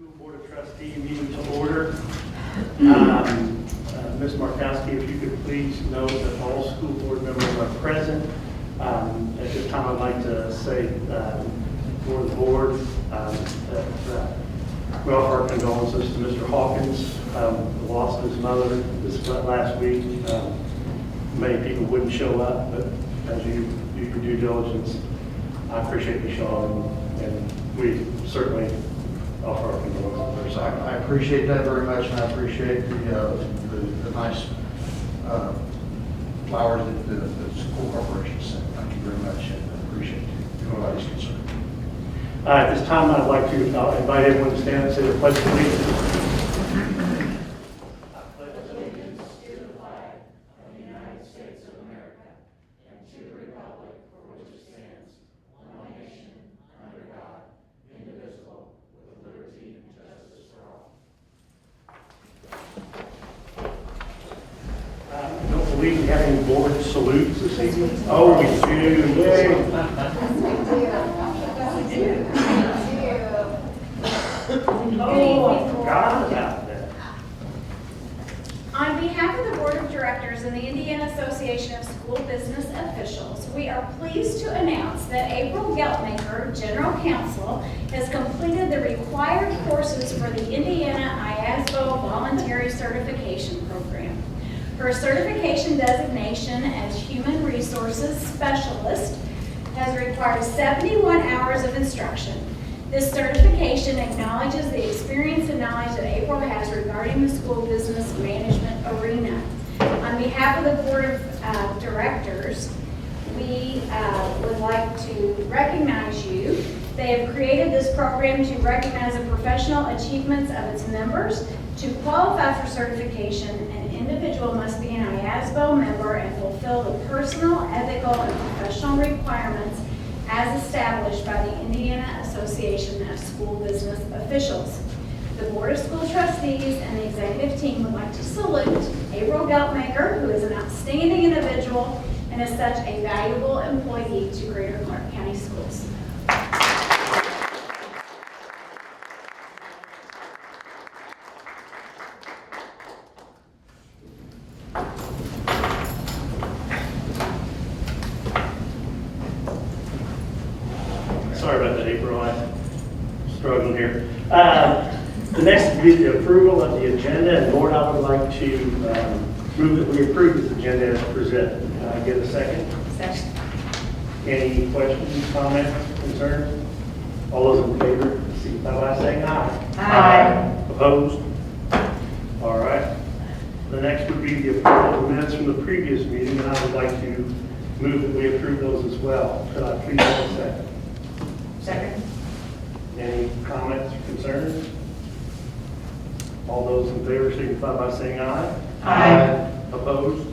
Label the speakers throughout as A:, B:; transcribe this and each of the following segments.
A: School Board of Trustees meeting to order. Ms. Markowski, if you could please note that all school board members are present. At this time, I'd like to say for the board that we offer our condolences to Mr. Hawkins, the loss of his mother this last week. Many people wouldn't show up, but as you do your due diligence, I appreciate you showing, and we certainly offer our condolences.
B: I appreciate that very much, and I appreciate the nice flowers that the school corporation sent. Thank you very much, and I appreciate everybody's concern.
A: At this time, I'd like to invite everyone to stand and say the pledge of allegiance. We have any board salutes this evening? Oh, we do. Yay. Oh, I forgot about that.
C: On behalf of the Board of Directors and the Indiana Association of School Business Officials, we are pleased to announce that April Geltmaker, General Counsel, has completed the required courses for the Indiana IASBO Voluntary Certification Program. Her certification designation as Human Resources Specialist has required 71 hours of instruction. This certification acknowledges the experience and knowledge that April has regarding the school business management arena. On behalf of the Board of Directors, we would like to recognize you. They have created this program to recognize the professional achievements of its members. To qualify for certification, an individual must be an IASBO member and fulfill the personal, ethical, and professional requirements as established by the Indiana Association of School Business Officials. The Board of School Trustees and the executive team would like to salute April Geltmaker, who is an outstanding individual and is such a valuable employee to Greater Clark County Schools.
A: Sorry about that, April. I'm struggling here. The next would be the approval of the agenda, and Lord, I would like to move that we approve this agenda as presented. Can I get a second?
C: Second.
A: Any questions, comments, concerns? All those in favor, signify by saying aye.
C: Aye.
A: Opposed? All right. The next would be the approval of the minutes from the previous meeting, and I would like to move that we approve those as well. Could I please have a second?
C: Second.
A: Any comments or concerns? All those in favor signify by saying aye.
C: Aye.
A: Opposed?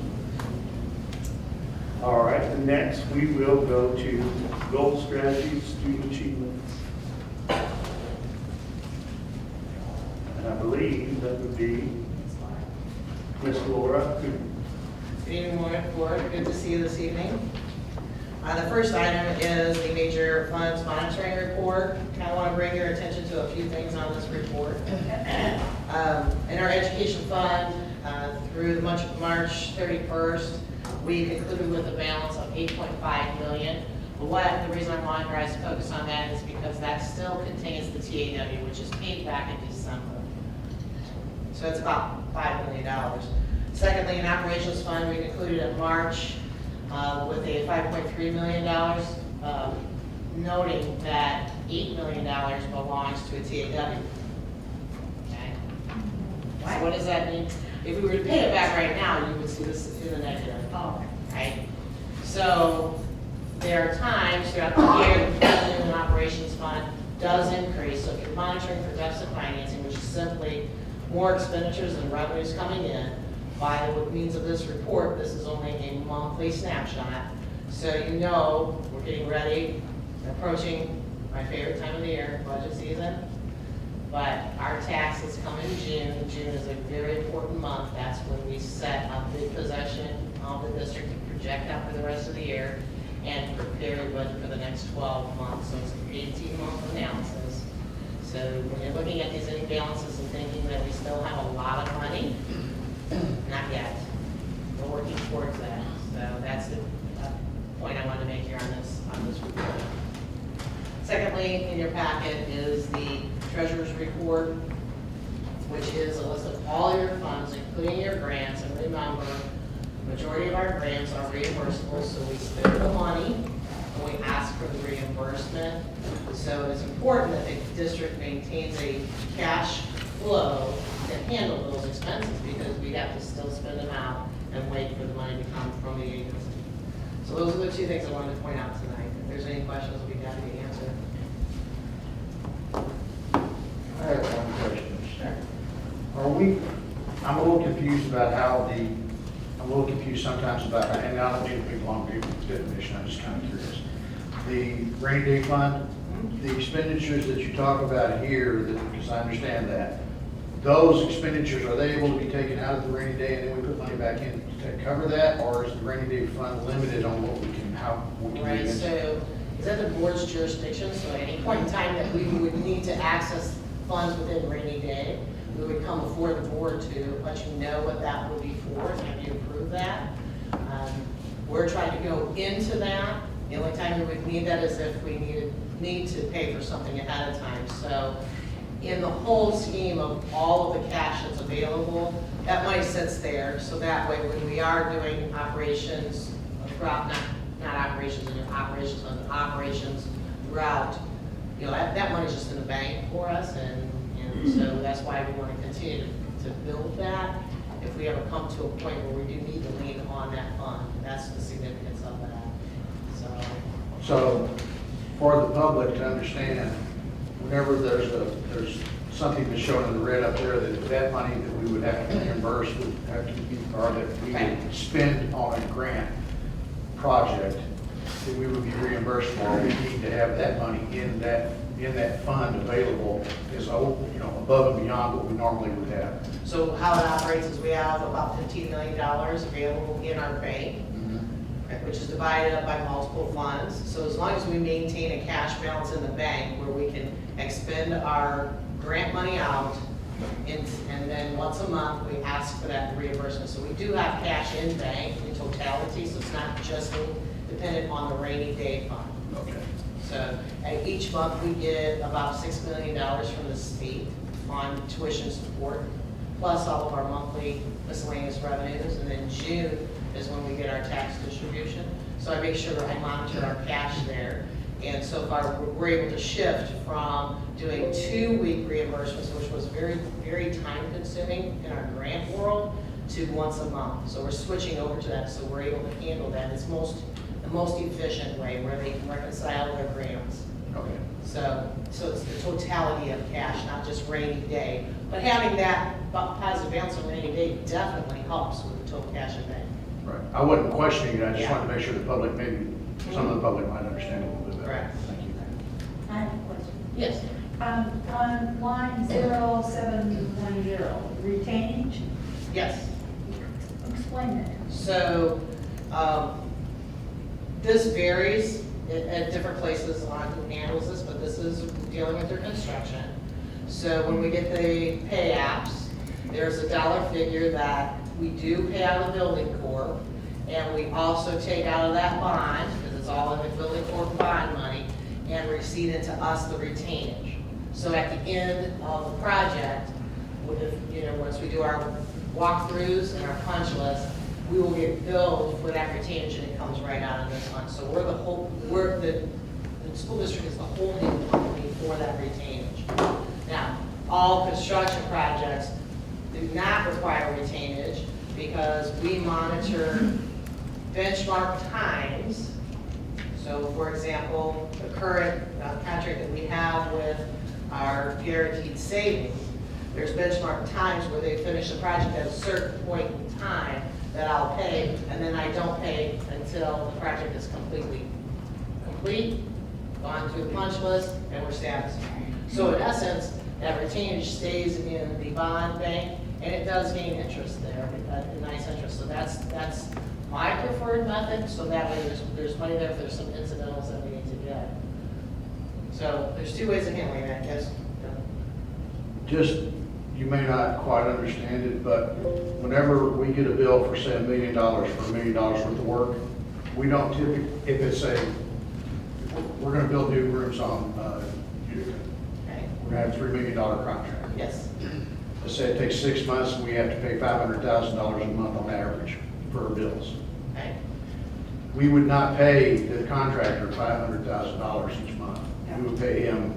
A: All right, and next we will go to goal strategy, student achievements. And I believe that would be Ms. Laura.
D: Good evening, Board. Good to see you this evening. The first item is the major funds monitoring report. I want to bring your attention to a few things on this report. In our education fund, through the month of March 31st, we concluded with a balance of $8.5 million. But the reason I want you guys to focus on that is because that still contains the TAW, which is paid back in December. So it's about $5 million. Secondly, in operations fund, we concluded in March with a $5.3 million, noting that $8 million belongs to a TAW. Okay. So what does that mean? If we were to pay it back right now, you would see this in the negative. Oh, right? So there are times throughout the year the revenue and operations fund does increase. So if you're monitoring for deficit financing, which is simply more expenditures than revenues coming in, by the means of this report, this is only a monthly snapshot. So you know we're getting ready, approaching my favorite time of the year, budget season. But our taxes come in June. June is a very important month. That's when we set a big possession of the district to project out for the rest of the year and prepare a budget for the next 12 months. So it's an 18-month analysis. So when you're looking at these income balances and thinking that we still have a lot of money. Not yet. We're working towards that. So that's the point I wanted to make here on this report. Secondly, in your packet is the treasurer's report, which is a list of all your funds, including your grants. And remember, the majority of our grants are reimbursable, so we spend the money and we ask for the reimbursement. So it's important that the district maintains a cash flow to handle those expenses, because we have to still spend them out and wait for the money to come from the agency. So those are the two things I wanted to point out tonight. If there's any questions, we'll be happy to answer.
B: I have one question. I'm a little confused about I'm a little confused sometimes about, and I don't need to be long definition, I'm just kind of curious. The rainy day fund, the expenditures that you talk about here, because I understand that, those expenditures, are they able to be taken out of the rainy day and then we put money back in to cover that? Or is the rainy day fund limited on what we can, how we can
D: Right,
B: use?
D: so is that the board's jurisdiction? So at any point in time that we would need to access funds within rainy day, we would come before the board to let you know what that would be for, and have you approve that. We're trying to go into that. The only time we would need that is if we need to pay for something ahead of time. So in the whole scheme of all of the cash that's available, that money sits there. So that way, when we are doing operations throughout, not operations, operations throughout, you know, that money's just in the bank for us, and so that's why we want to continue to build that. If we ever come to a point where we do need to lean on that fund, that's the significance of that.
B: So for the public to understand, whenever there's something that's shown in the red up there, that money that we would have to reimburse would have to be, or that we would spend on a grant project that we would be reimbursed for, we need to have that money in that fund available as, you know, above and beyond what we normally would have.
D: So how it operates is we have about $15 million available in our bank, which is divided up by multiple funds. So as long as we maintain a cash balance in the bank where we can expend our grant money out, and then once a month we ask for that reimbursement. So we do have cash in bank in totality, so it's not just dependent on the rainy day fund.
B: Okay.
D: So each month we get about $6 million from the state on tuition support, plus all of our monthly miscellaneous revenues, and then June is when we get our tax distribution. So I make sure that I monitor our cash there. And so far, we're able to shift from doing 2-week reimbursements, which was very, very time consuming in our grant world, to once a month. So we're switching over to that, so we're able to handle that. It's the most efficient way where they can reconcile their grants.
B: Okay.
D: So it's the totality of cash, not just rainy day. But having that positive balance on rainy day definitely helps with the total cash in bank.
B: Right. I wasn't questioning it, I just
D: Yeah.
B: wanted to make sure the public, maybe some of the public might understand a little bit better.
D: Correct.
B: Thank you.
E: I have a question.
D: Yes.
E: On line 0710, retainage,
D: Yes.
E: explain that.
D: So this varies at different places on who handles this, but this is dealing with their construction. So when we get the pay apps, there's a dollar figure that we do pay out of the building corp, and we also take out of that bond, because it's all in the building corp bond money, and receipt into us the retainage. So at the end of the project, once we do our walkthroughs and our punch list, we will get billed for that retainage, and it comes right out of this fund. So the school district is the holding company for that retainage. Now, all construction projects do not require retainage because we monitor benchmark times. So for example, the current contract that we have with our guaranteed savings, there's benchmark times where they finish the project at a certain point in time that I'll pay, and then I don't pay until the project is completely complete, gone through the punch list, and we're satisfied. So in essence, that retainage stays in the bond bank, and it does gain interest there, a nice interest. So that's my preferred method, so that way there's money there if there's some incidentals that we need to get. So there's 2 ways of handling that, yes.
B: just, you may not quite understand it, but whenever we get a bill for, say, $1 million for $1 million worth of work, we don't typically, if it's we're gonna build new rooms on, Utica.
D: Okay,
B: We're gonna have a $3 million contract.
D: yes,
B: Let's say it takes 6 months and we have to pay $500,000 a month on average for our bills.
D: okay,
B: We would not pay the contractor $500,000 each month. We would pay him,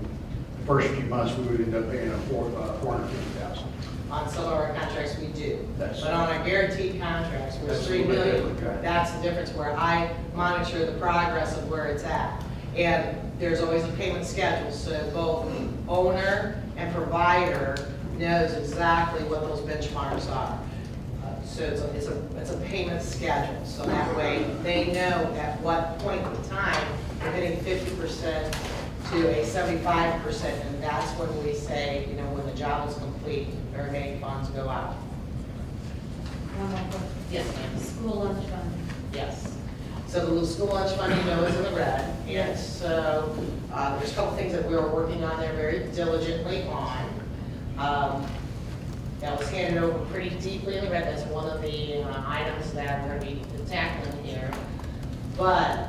B: the first few months, we would end up paying him $450,000.
D: on some of our contracts we do.
B: That's-
D: But on our guaranteed contracts, where it's
B: That's a
D: 3
B: little bit
D: million,
B: different, okay.
D: that's the difference where I monitor the progress of where it's at. And there's always a payment schedule, so both owner and provider knows exactly what those benchmarks are. So it's a payment schedule, so that way they know at what point in time they're hitting 50% to a 75%, and that's when we say, you know, when the job is complete, the remaining funds go out.
E: One more question.
D: Yes, ma'am.
E: School lunch fund.
D: Yes. So the school lunch funding is in the red, and so there's a couple things that we are working on there very diligently on. That was handed over pretty deeply in the red. That's one of the items that we're going to be tackling here. But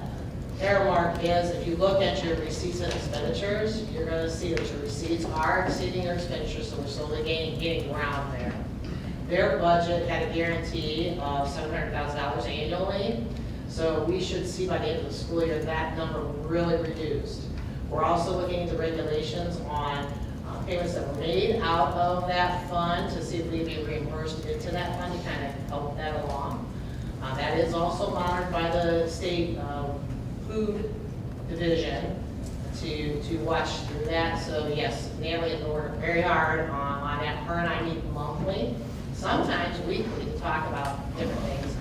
D: Aramark is, if you look at your receipts and expenditures, you're going to see that your receipts are exceeding your expenditures, so we're slowly gaining ground there. Their budget had a guarantee of $700,000 annually, so we should see by the end of the school year that number really reduced. We're also looking into regulations on payments that were made out of that fund to see if we'd be reimbursed into that fund to kind of help that along. That is also monitored by the state food division to watch through that. So yes, Natalie is working very hard on that. Her and I meet monthly, sometimes weekly, to talk about different things.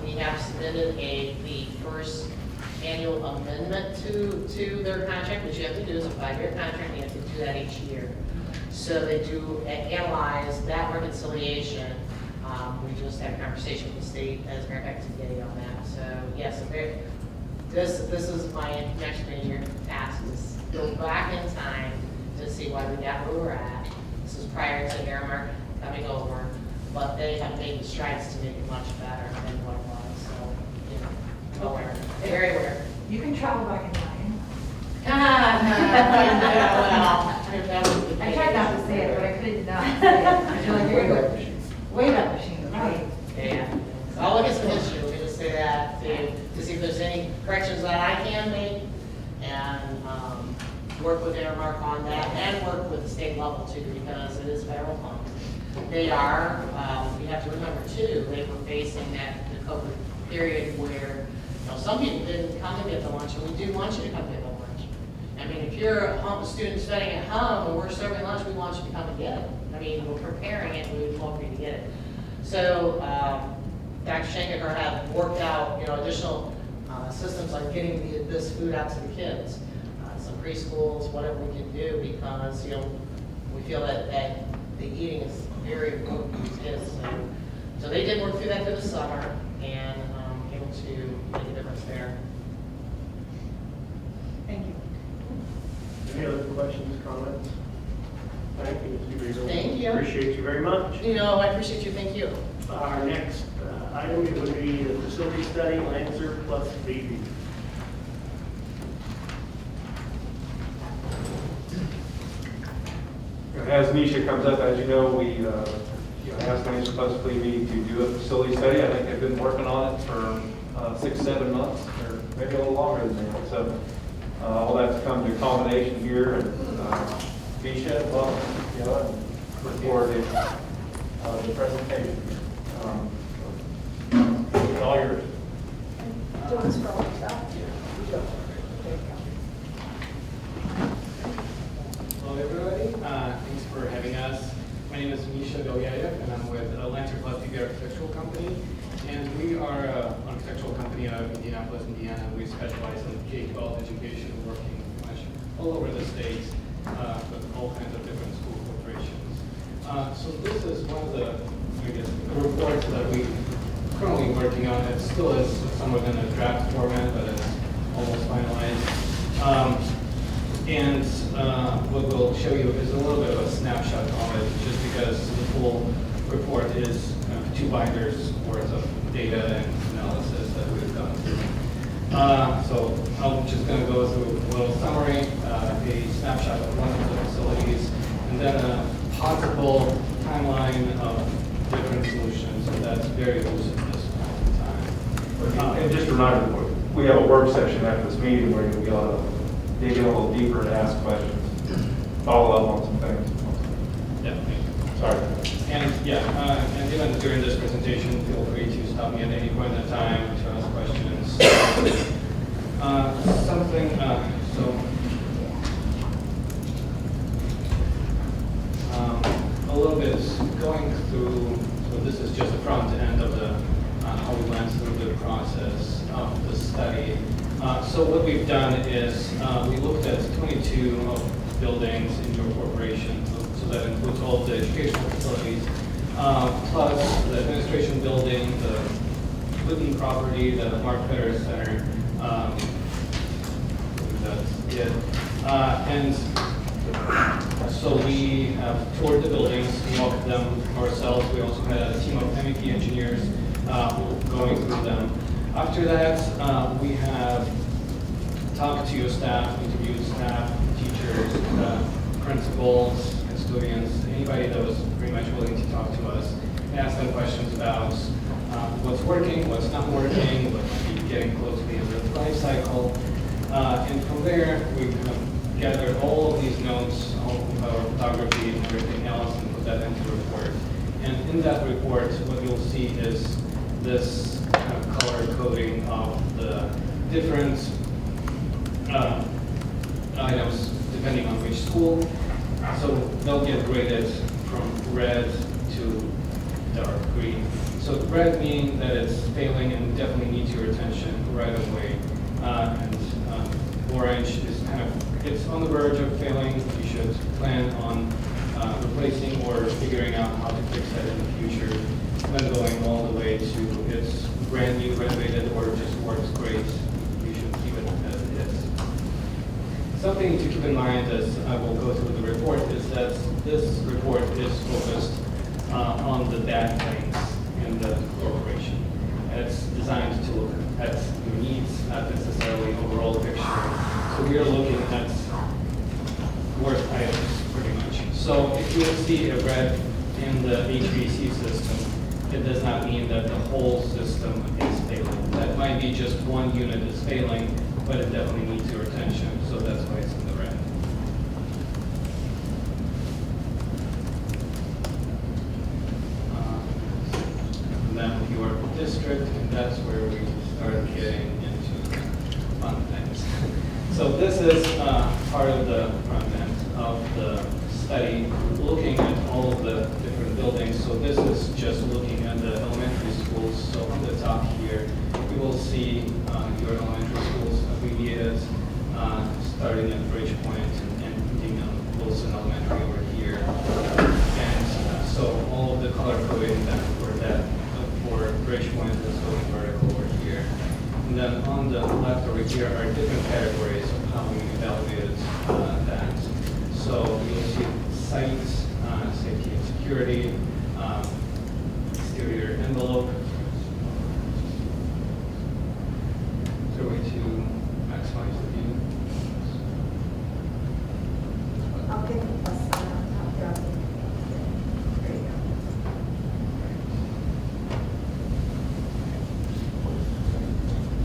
D: We have submitted the first annual amendment to their contract, which you have to do is a 5-year contract, you have to do that each year. So they do analyze that reconciliation. We just had a conversation with the state as a matter of fact today on that. So yes, this is my next major task, is go back in time to see why we got where we're at. This is prior to Aramark coming over, but they have made the strides to make it much better than what it was. So, you know, aware, very aware.
E: You can travel back in time. I tried not to say it, but I could not say it. I feel like you're going to way back machine, right?
D: Yeah. So I'll look at some history, we just say that, to see if there's any corrections that I can make, and work with Aramark on that, and work with the state level too, because it is federal funds. They are, you have to remember too, they were facing the COVID period where, you know, some people didn't come and get the lunch, and we do want you to come get the lunch. I mean, if you're a student studying at home and we're serving lunch, we want you to come and get it. I mean, we're preparing it, we would love for you to get it. So, Dr. Shanker have worked out, you know, additional systems like getting this food out to the kids. Some preschools, whatever we can do, because, you know, we feel that the eating is very important to these kids. So they did work through that through the summer, and able to make a difference there.
E: Thank you.
A: Any other questions, comments? Thank you, Mr. Beagle.
D: Thank you.
A: Appreciate you very much.
D: You know, I appreciate you, thank you.
A: Our next item would be the facility study, Lancer plus BB.
F: As Nisha comes up, as you know, we asked Lancer plus BB to do a facility study. I think they've been working on it for 6-7 months, or maybe a little longer than that. So all that's come to culmination here. And Nisha, well, you know, look forward to the presentation. It's all yours.
G: Hello, everybody. Thanks for having us. My name is Misha Belyayev, and I'm with Lancer Plus BB Architectural Company. And we are an architectural company out of Indianapolis, Indiana. We specialize in K-12 education, working pretty much all over the states with all kinds of different school corporations. So this is one of the, I guess, reports that we're currently working on. It still is somewhat in a draft format, but it's almost finalized. And what we'll show you is a little bit of a snapshot 2 binders worth of data and analysis that we've gone through. So I'm just going to go through a little summary, a snapshot of one of the facilities, and then a possible timeline of different solutions. So that's very loose at this point in time.
F: And just a reminder, we have a work session after this meeting where you'll be able to dig in a little deeper and ask questions, follow up on some things.
G: Yeah, thank you.
F: Sorry.
G: And yeah, and even during this presentation, feel free to stop me at any point in time to ask questions. A little bit going through, so this is just the front end of the, how we went through the process of the study. So what we've done is we looked at 22 of buildings in your corporation, so that includes all the educational facilities, plus the administration building, the Whitney property, the Mark Fetter Center, that's it. And so we have toured the buildings, walked them ourselves. We also had a team of MEP engineers going through them. After that, we have talked to staff, interviewed staff, teachers, principals, custodians, anybody that was pretty much willing to talk to us, and ask them questions about what's working, what's not working, what might be getting close to the end of the life cycle. And from there, we kind of gathered all of these notes, all of our photography and everything else, and put that into a report. And in that report, what you'll see is this kind of color coding of the different items depending on which school. So they'll get graded from red to dark green. So red means that it's failing and definitely needs your attention right away. And orange is kind of, it's on the verge of failing. You should plan on replacing or figuring out how to fix that in the future. Then going all the way to it's brand new, renovated, or just works great. You should keep it as it is. Something to keep in mind as I will go through the report is that this report is focused on the bad things in the corporation. It's designed to look at your needs, not necessarily overall picture. So we are looking at worst items pretty much. So if you see a red in the HVAC system, it does not mean that the whole system is failing. That might be just one unit is failing, but it definitely needs your attention. So that's why it's in the red. And then your district, and that's where we start getting into fun things. So this is part of the front end of the study, looking at all of the different buildings. So this is just looking at the elementary schools. So on the top here, you will see your elementary schools abbreviated, starting at Bridgepoint and ending on Wilson Elementary over here. And so all of the color coding that for Bridgepoint is going vertical over here. And then on the left over here are different categories of how we evaluated that. So you'll see sites, safety and security, exterior envelope. Is there a way to maximize the view?
E: I'll get the plus sign out there. There you go.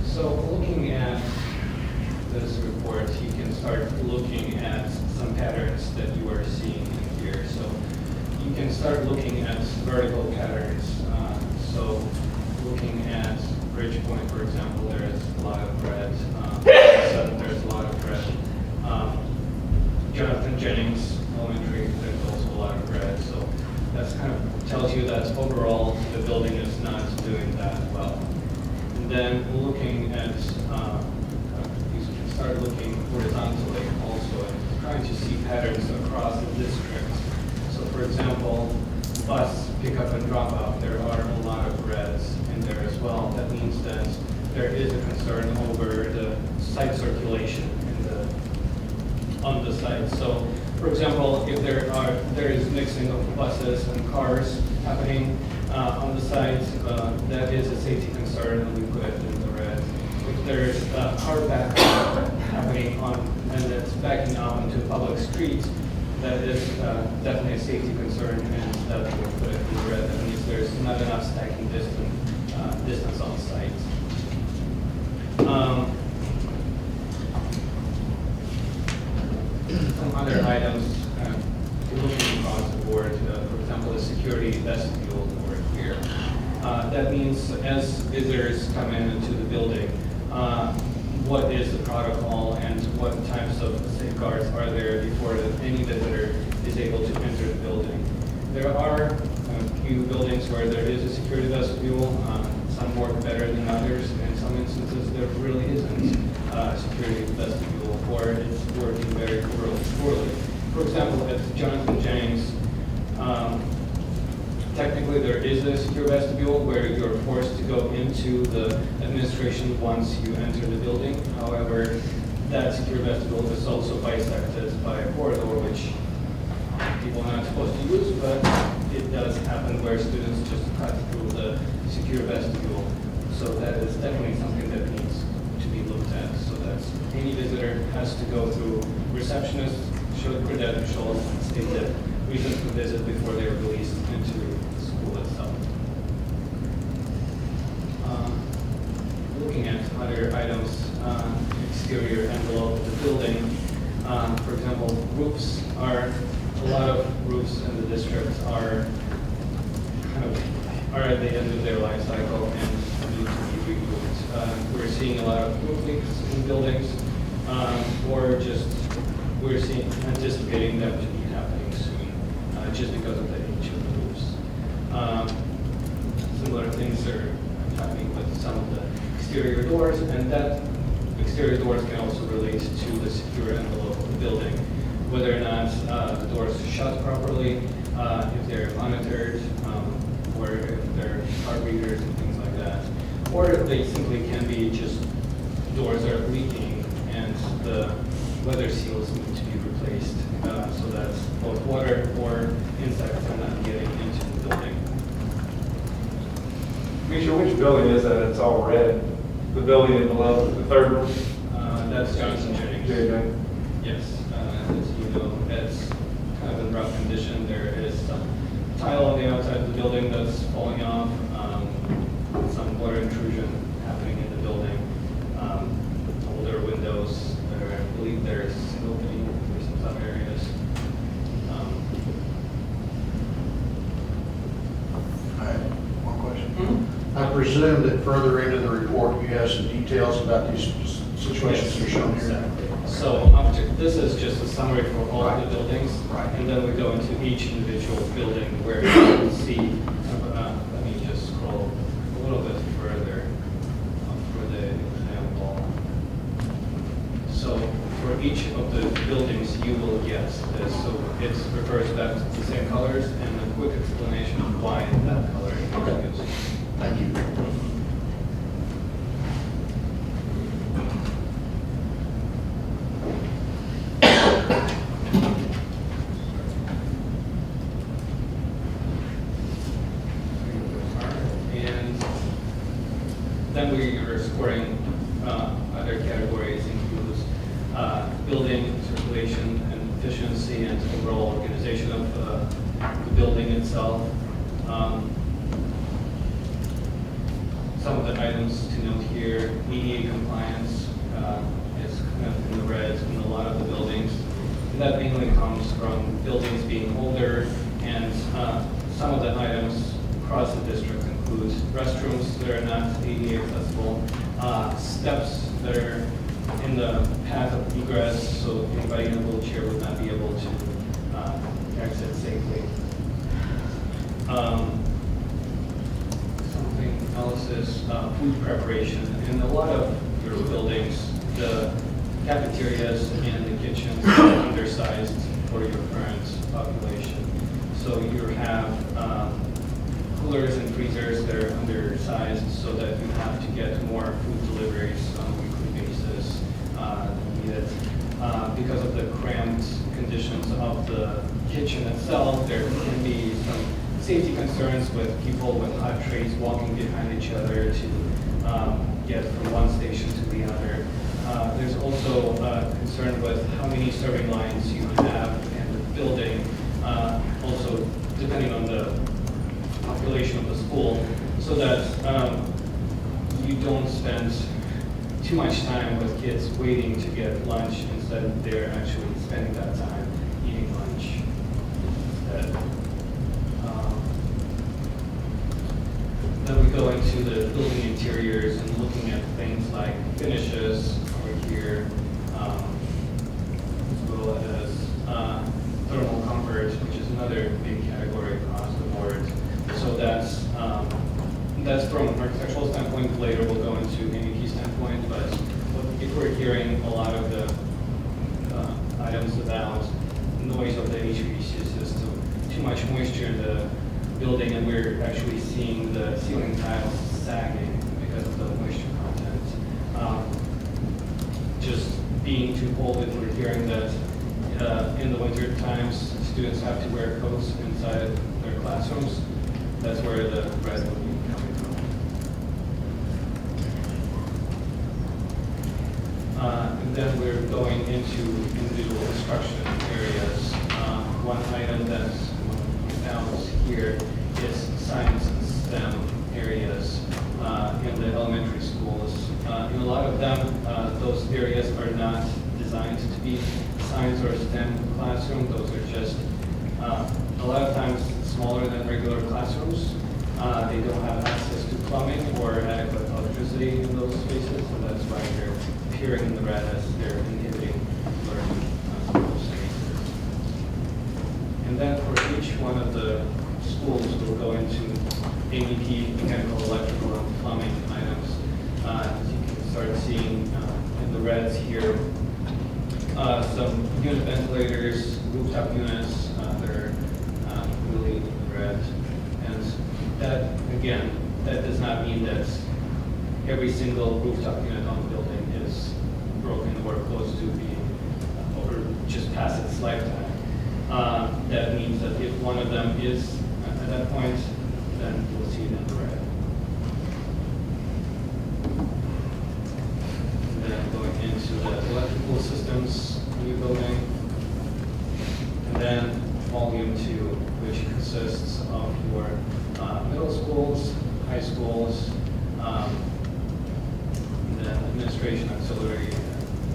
G: So looking at this report, you can start looking at some patterns that you are seeing in here. So you can start looking at vertical patterns. So looking at Bridgepoint, for example, there is a lot of red. Sudden, there's a lot of red. Jonathan Jennings Elementary, there's also a lot of red. So that's kind of tells you that overall the building is not doing that well. And then looking at, you can start looking horizontally also and trying to see patterns across the district. So for example, bus pickup and drop off, there are a lot of reds in there as well. That means that there is a concern over the site circulation on the site. So for example, if there is mixing of buses and cars happening, on the site, that is a safety concern, and we put it in the red. If there's a car backup happening on, and it's backing up onto a public street, that is definitely a safety concern, and that we put it in the red. That means there's not enough stacking distance on site. Some other items, looking across the board, for example, the security vestibule over here. That means as visitors come into the building, what is the protocol and what types of safeguards are there before any visitor is able to enter the building. There are a few buildings where there is a security vestibule. Some work better than others. In some instances, there really isn't a security vestibule, or it's working very poorly. For example, at Jonathan Jennings, technically there is a secure vestibule where you're forced to go into the administration once you enter the building. However, that secure vestibule is also bisected by a corridor, which people are not supposed to use, but it does happen where students just cut through the secure vestibule. So that is definitely something that needs to be looked at, so that any visitor has to go through receptionists, show credentials, and state the reasons for visit before they are released into the school itself. Looking at other items, exterior envelope of the building, for example, roofs are, a lot of roofs in the district are at the end of their life cycle and need to be removed. We're seeing a lot of roof leaks in buildings, or just anticipating them to be happening soon, just because of the age of the roofs. Similar things are happening with some of the exterior doors, and that exterior doors can also relate to the secure envelope of the building, whether or not the doors shut properly, if they're monitored, or if they're card readers and things like that, or if they simply can be just doors are leaking and the weather seals need to be replaced, so that both water or insects are not getting into the building.
F: Misha, which building is that? It's all red. The building below, the third one?
G: That's Johnson Jennings.
F: JJ.
G: Yes, as you know, it's kind of in rough condition. There is some tile on the outside of the building that's falling off, some water intrusion happening in the building, older windows. I believe there's opening in some areas.
B: I have one question. I presume that further into the report, you have some details about these situations that are shown here.
G: Exactly. So this is just a summary for all of the buildings, and then we go into each individual building where you can see. Let me just scroll a little bit further for the example. So for each of the buildings, you will get this. So it refers back to the same colors and a quick explanation of why that color is used.
B: Thank you.
G: Then we are scoring other categories, includes building, circulation, and efficiency, and overall organization of the building itself. Some of the items to note here, ADA compliance is kind of in the red in a lot of the buildings. And that mainly comes from buildings being older, and some of the items across the district includes restrooms that are not ADA accessible, steps that are in the path of egress, so anybody in a wheelchair would not be able to exit safely. Something else is food preparation. In a lot of your buildings, the cafeterias and the kitchens are undersized for your current population. So you have coolers and freezers that are undersized, so that you have to get more food deliveries on a weekly basis needed. Because of the cramped conditions of the kitchen itself, there can be some safety concerns with people with hot trays walking behind each other to get from one station to the other. There's also concern with how many serving lines you have in the building, also depending on the population of the school, so that you don't spend too much time with kids waiting to get lunch instead they're actually spending that time eating lunch instead. Then we go into the building interiors and looking at things like finishes over here, as well as thermal comfort, which is another big category across the board. So that's from an architectural standpoint. Later we'll go into MEP standpoint, but if we're hearing a lot of the items about noise of the HVAC system, too much moisture in the building, and we're actually seeing the ceiling tiles sagging because of the moisture content. Just being too cold, if we're hearing that in the winter times, students have to wear coats inside their classrooms, that's where the red will be coming from. And then we're going into individual instruction areas. One item that's found here is science and STEM areas in the elementary schools. In a lot of them, those areas are not designed to be science or STEM classroom. Those are just a lot of times smaller than regular classrooms. They don't have access to plumbing or adequate electricity in those spaces, so that's why they're appearing in the red as they're inhibiting learning in those spaces. And then for each one of the schools, we'll go into MEP, mechanical, electrical, and plumbing items. You can start seeing in the reds here some unit ventilators, rooftop units. They're really in the red. And that, again, that does not mean that every single rooftop unit on the building is broken or close to being, or just past its lifetime. That means that if one of them is at that point, then you'll see it in the red. And then going into the electrical systems new building. And then volume 2, which consists of your middle schools, high schools, then administration, auxiliary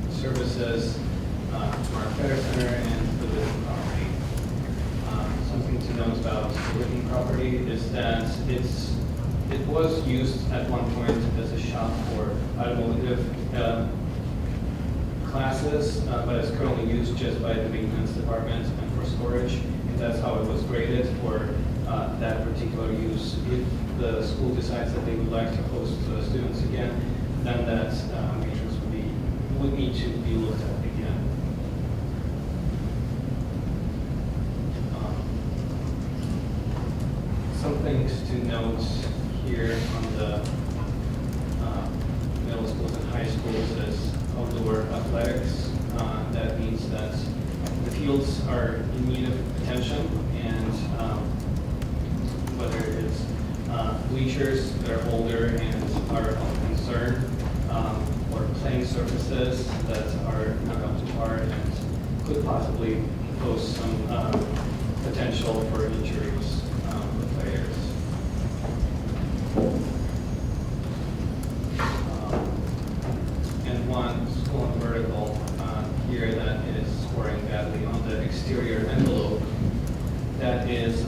G: services, our fair center, and the living property. Something to note about the living property is that it was used at one point as a shop for automotive classes, but it's currently used just by the maintenance department and for storage. And that's how it was graded for that particular use. If the school decides that they would like to host students again, then that matrix would need to be looked at again. Some things to note here on the middle schools and high schools is outdoor athletics. That means that the fields are in need of attention, and whether it's bleachers that are older and are of concern, or playing surfaces that are not up to par and could possibly pose some potential for injuries for players. And one school and vertical here that is scoring badly on the exterior envelope, that is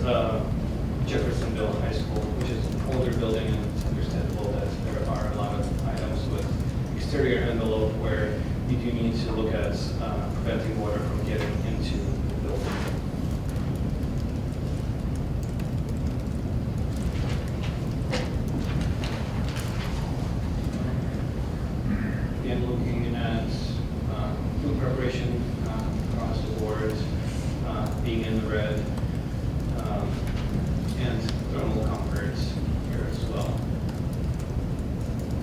G: Jeffersonville High School, which is an older building, and it's understandable that there are a lot of items with exterior envelope where you do need to look at preventing water from getting into the building. Again, looking at food preparation across the board, being in the red, and thermal comfort here as well.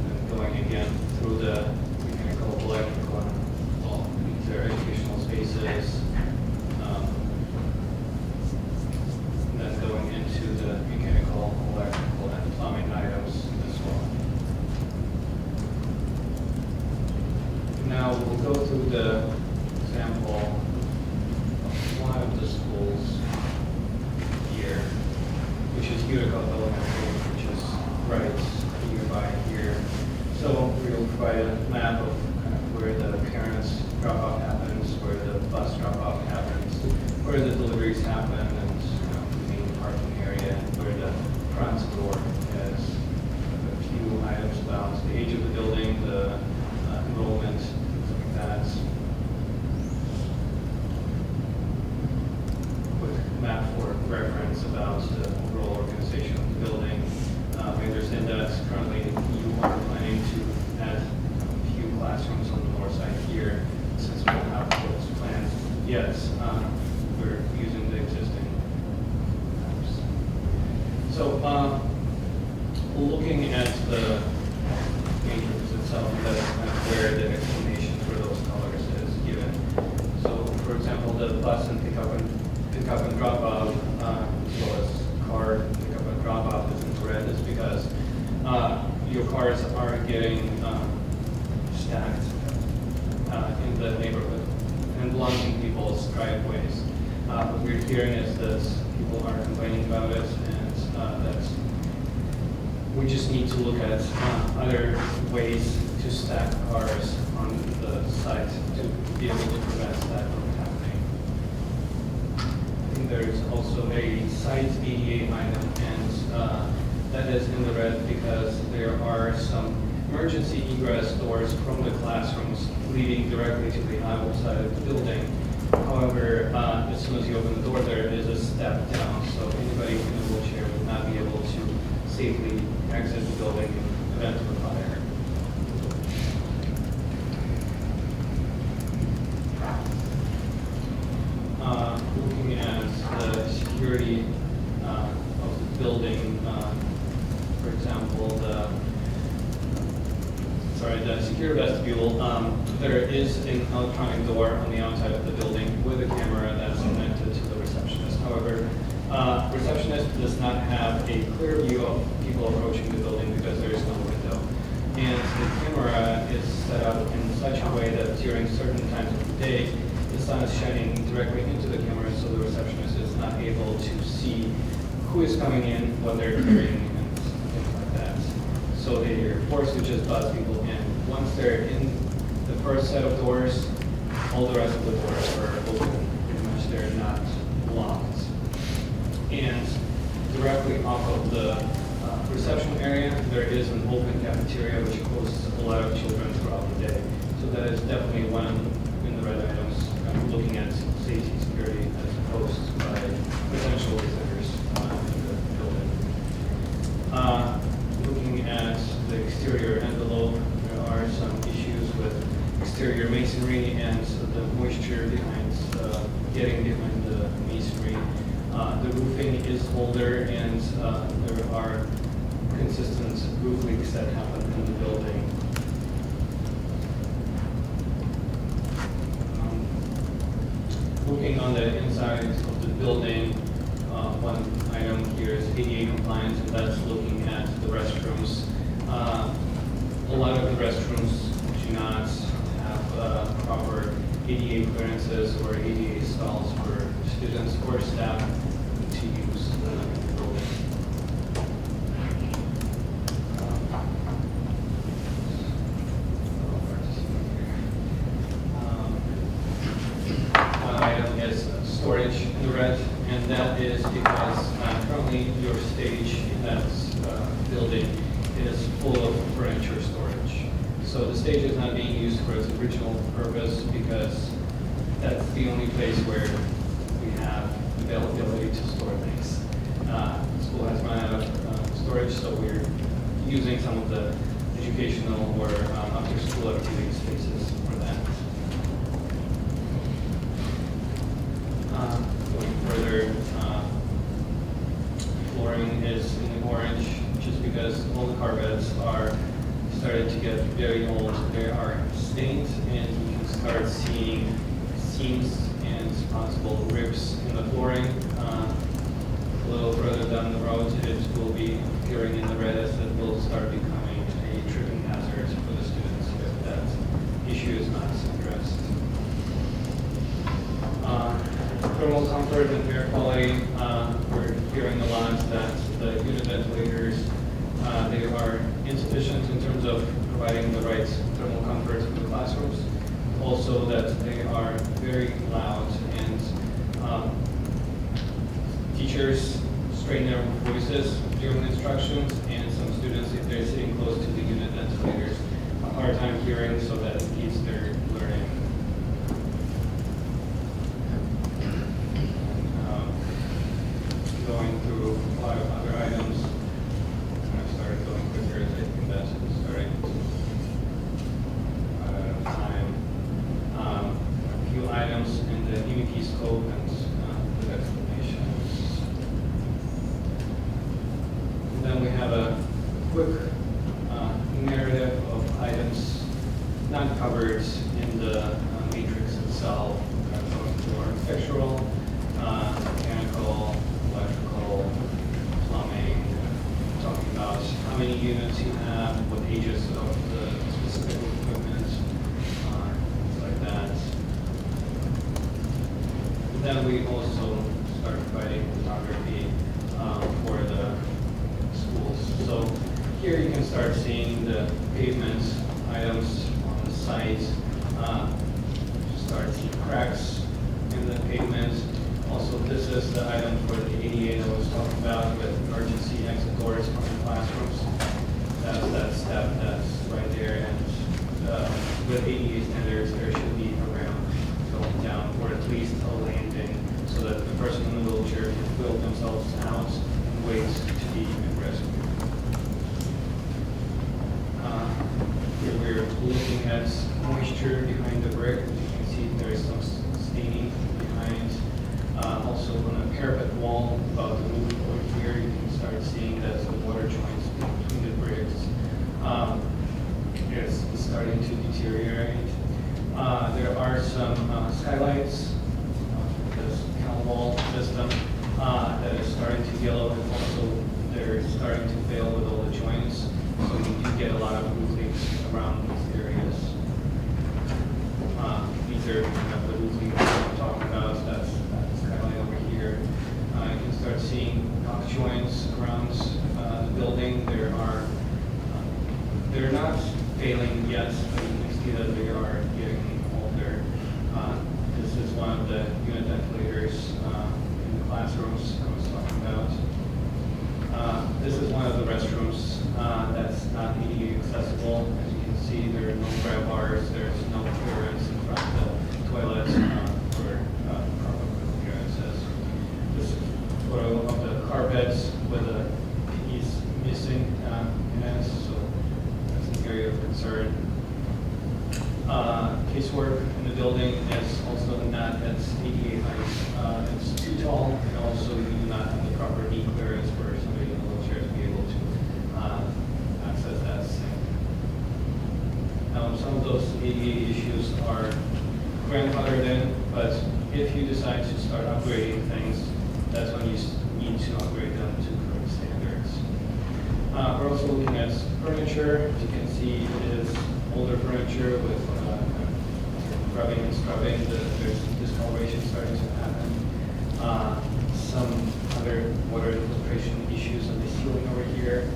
G: And going again through the mechanical, electrical, all these are educational spaces, Utica Elementary, which is right nearby here. So we'll provide a map of kind of where the parents drop-off happens, where the bus drop-off happens, where the deliveries happen, and the main parking area, and where the front door is. A few items about the age of the building, the enrollment, things like that. Quick map for reference about the overall organization of the building. We understand that currently you are planning to add a few classrooms on the north side here. Since we don't have those plans yet, we're using the existing maps. So looking at the matrix itself, that's kind of where the explanation for those colors is given. So for example, the bus and pick up and drop off, as well as car pick up and drop off is in red, is because your cars are getting stacked in the neighborhood and blocking people's driveways. What we're hearing is that people are complaining about it, and that we just need to look at other ways to stack cars on the site to be able to prevent that from happening. I think there is also a site ADA item, and that is in the red because there are some emergency egress doors from the classrooms leading directly to the outside of the building. However, as soon as you open the door, there is a step down, so anybody in a wheelchair would not be able to safely exit the building in event of a fire. Looking at the security of the building, for example, the secure vestibule, there is an electronic door on the outside of the building with a camera that's connected to the receptionist. However, receptionist does not have a clear view of people approaching the building because there is no window. And the camera is set up in such a way that during certain times of the day, the sun is shining directly into the camera, so the receptionist is not able to see who is coming in, what they're carrying, and things like that. So they are forced to just buzz people in. Once they're in the first set of doors, all the rest of the doors are open. Pretty much they're not locked. And directly off of the reception area, there is an open cafeteria which hosts a lot of children throughout the day. So that is definitely one in the red items, looking at safety security as opposed by potential visitors in the building. Looking at the exterior envelope, there are some issues with exterior masonry and the moisture behind, getting behind the masonry. The roofing is older, and there are consistent roof leaks that happen in the building. Looking on the inside of the building, one item here is ADA compliance, and that's looking at the restrooms. A lot of the restrooms do not have proper ADA clearances or ADA stalls for students or staff to use in the building. One item is storage in the red, and that is because currently your stage in that building is full of furniture storage. So the stage is not being used for its original purpose because that's the only place where we have availability to store things. The school has run out of storage, so we're using some of the educational or after-school activity spaces for that. Going further, flooring is in the orange just because all the carpets are started to get very old. They are stained, and you can start seeing seams and possible rips in the flooring. A little further down the road, it will be appearing in the red as it will start becoming a tripping hazard for the students if that issue is not addressed. Thermal comfort and air quality, we're hearing a lot that the unit ventilators. They are insufficient in terms of providing the right thermal comfort for the classrooms. Also that they are very loud and teachers strain their voices during instructions, and some students, if they're sitting close to the unit ventilators, have a hard time hearing, so that impedes their learning. Going through a lot of other items. I started going quicker as I think that's starting to run out of time. A few items in the unity scope and the explanations. And then we have a quick narrative of items not covered in the matrix itself. Going through architectural, mechanical, electrical, plumbing, talking about how many units you have, what ages of the specific equipment, things like that. And then we also start providing photography for the schools. So here you can start seeing the pavement items on the site. Start seeing cracks in the pavement. Also, this is the item for the ADA that I was talking about with emergency exit doors from the classrooms. That's that step that's right there, and with ADA standards, there should be a ramp going down, or at least a landing, so that the person in the wheelchair can wheel themselves out and wait to be rescued. Here we're looking at moisture behind the brick. As you can see, there is some staining behind. Also on a parapet wall about the roof over here, you can start seeing that the water joints between the bricks is starting to deteriorate. There are some skylights, this cal wall system that is starting to yellow, and also they're starting to fail with all the joints. So we do get a lot of roof leaks around these areas. These are the roof leaks I'm talking about. That's skylight over here. You can start seeing knock joints around the building. They're not failing yet, but you can see that they are getting older. This is one of the unit ventilators in the classrooms I was talking about. This is one of the restrooms that's not ADA accessible. As you can see, there are no grab bars. There's no clearance in front of the toilets for proper clearances. This is a photo of the carpets with a piece missing in it, so that's an area of concern. Casework in the building is also not at ADA height. It's too tall, and also you do not have the proper knee clearance for somebody in a wheelchair to be able to access that sink. Some of those ADA issues are grandfathered in, but if you decide to start upgrading things, that's when you need to upgrade them to current standards. We're also looking at furniture. As you can see, it is older furniture with rubbing and scrubbing. There's discoloration starting to happen. Some other water infiltration issues on the ceiling over here.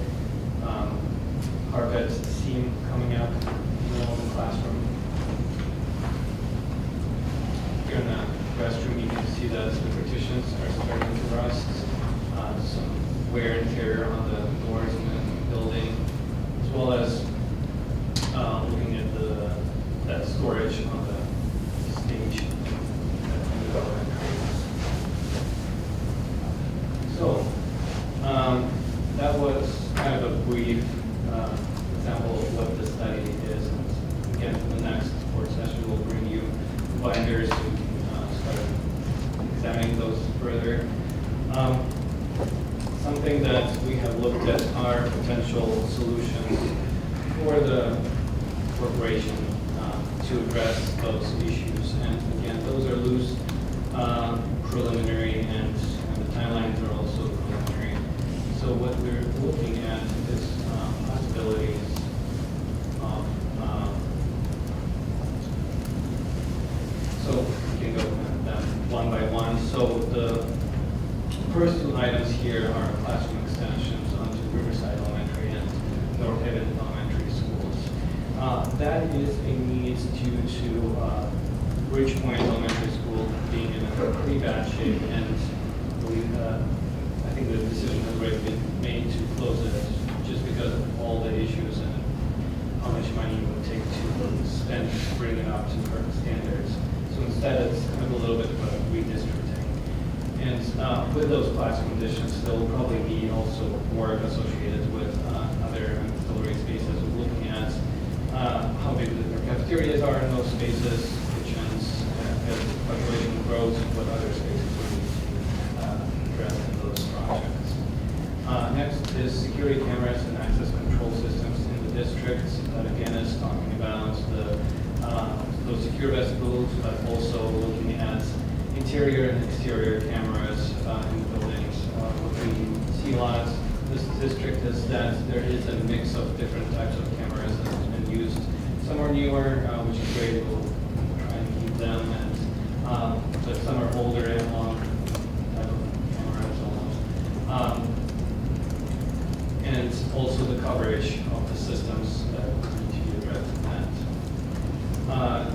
G: Carpet seam coming up in the middle of the classroom. Here in the restroom, you can see that the partitions are starting to rust. Some wear and tear on the doors in the building, as well as looking at that storage on the stage. So that was kind of a brief example of what the study is. And again, for the next board session, we'll bring you binders so you can start examining those further. Something that we have looked at are potential solutions for the corporation to address those issues. And again, those are loose, preliminary, and the timelines are also preliminary. So what we're looking at is possibilities of, so we can go at them one by one. So the first two items here year are classroom extensions onto Riverside Elementary and Northaven Elementary schools. That is a need due to Bridgepoint Elementary School being in a pretty bad shape, and I think the decision has already been made to close it just because of all the issues and how much money it would take to spend to bring it up to current standards. So instead, it's kind of a little bit of a redistricting. And with those class conditions, there will probably be also work associated with other auxiliary spaces. We're looking at how big the cafeterias are in those spaces, kitchens, as the population grows, what other spaces we need to address in those projects. Next is security cameras and access control systems in the district. That again is talking about those secure vestibules, but also looking at interior and exterior cameras in buildings. What we see a lot this district is that there is a mix of different types of cameras that have been used. Some are newer, which is great. We'll try and keep them, and but some are older and long type of cameras almost. And also the coverage of the systems that need to be addressed in that.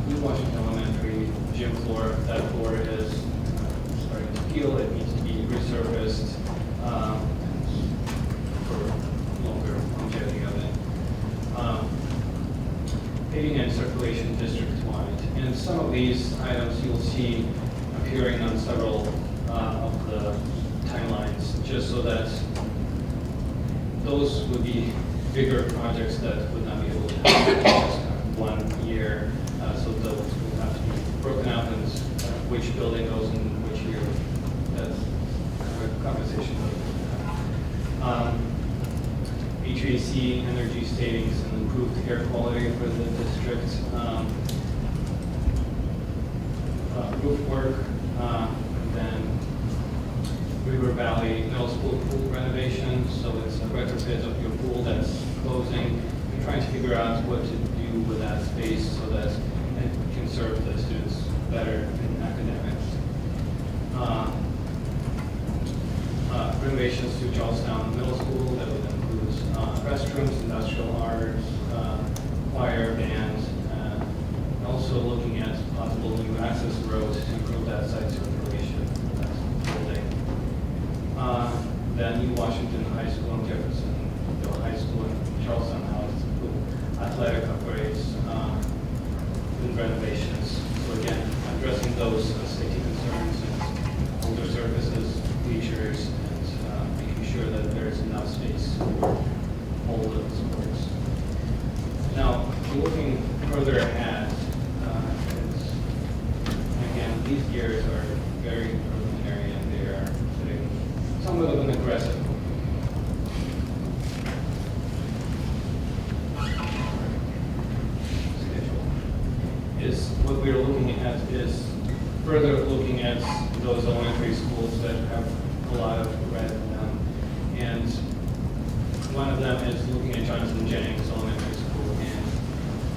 G: New Washington Elementary gym floor, that floor is starting to peel. It needs to be resurfaced for longer longevity of it. Paving and circulation district-wide. And some of these items you'll see appearing on several of the timelines, just so that those would be bigger projects that would not be able to happen in just kind of 1 year. So those will have to be broken out and which building goes in which year. That's a conversation that we'll have. HVAC, energy savings, and improved air quality for the district. Roof work, then River Valley Middle School pool renovation. So it's a retrofit of your pool that's closing. We're trying to figure out what to do with that space so that it can serve the students better in academics. Renovations to Charlestown Middle School, that would include restrooms, industrial arts, choir, band, and also looking at possible new access roads to improve that site circulation for that building. Then New Washington High School and Jeffersonville High School and Charlestown House, athletic upgrades, and renovations. So again, addressing those safety concerns and older surfaces, bleachers, and making sure that there's enough space for all of those sports. Now, looking further ahead, again, these years are very preliminary and they are setting somewhat of an aggressive schedule. What we're looking at is further looking at those elementary schools that have a lot of red in them. And one of them is looking at Johnson Jennings Elementary School and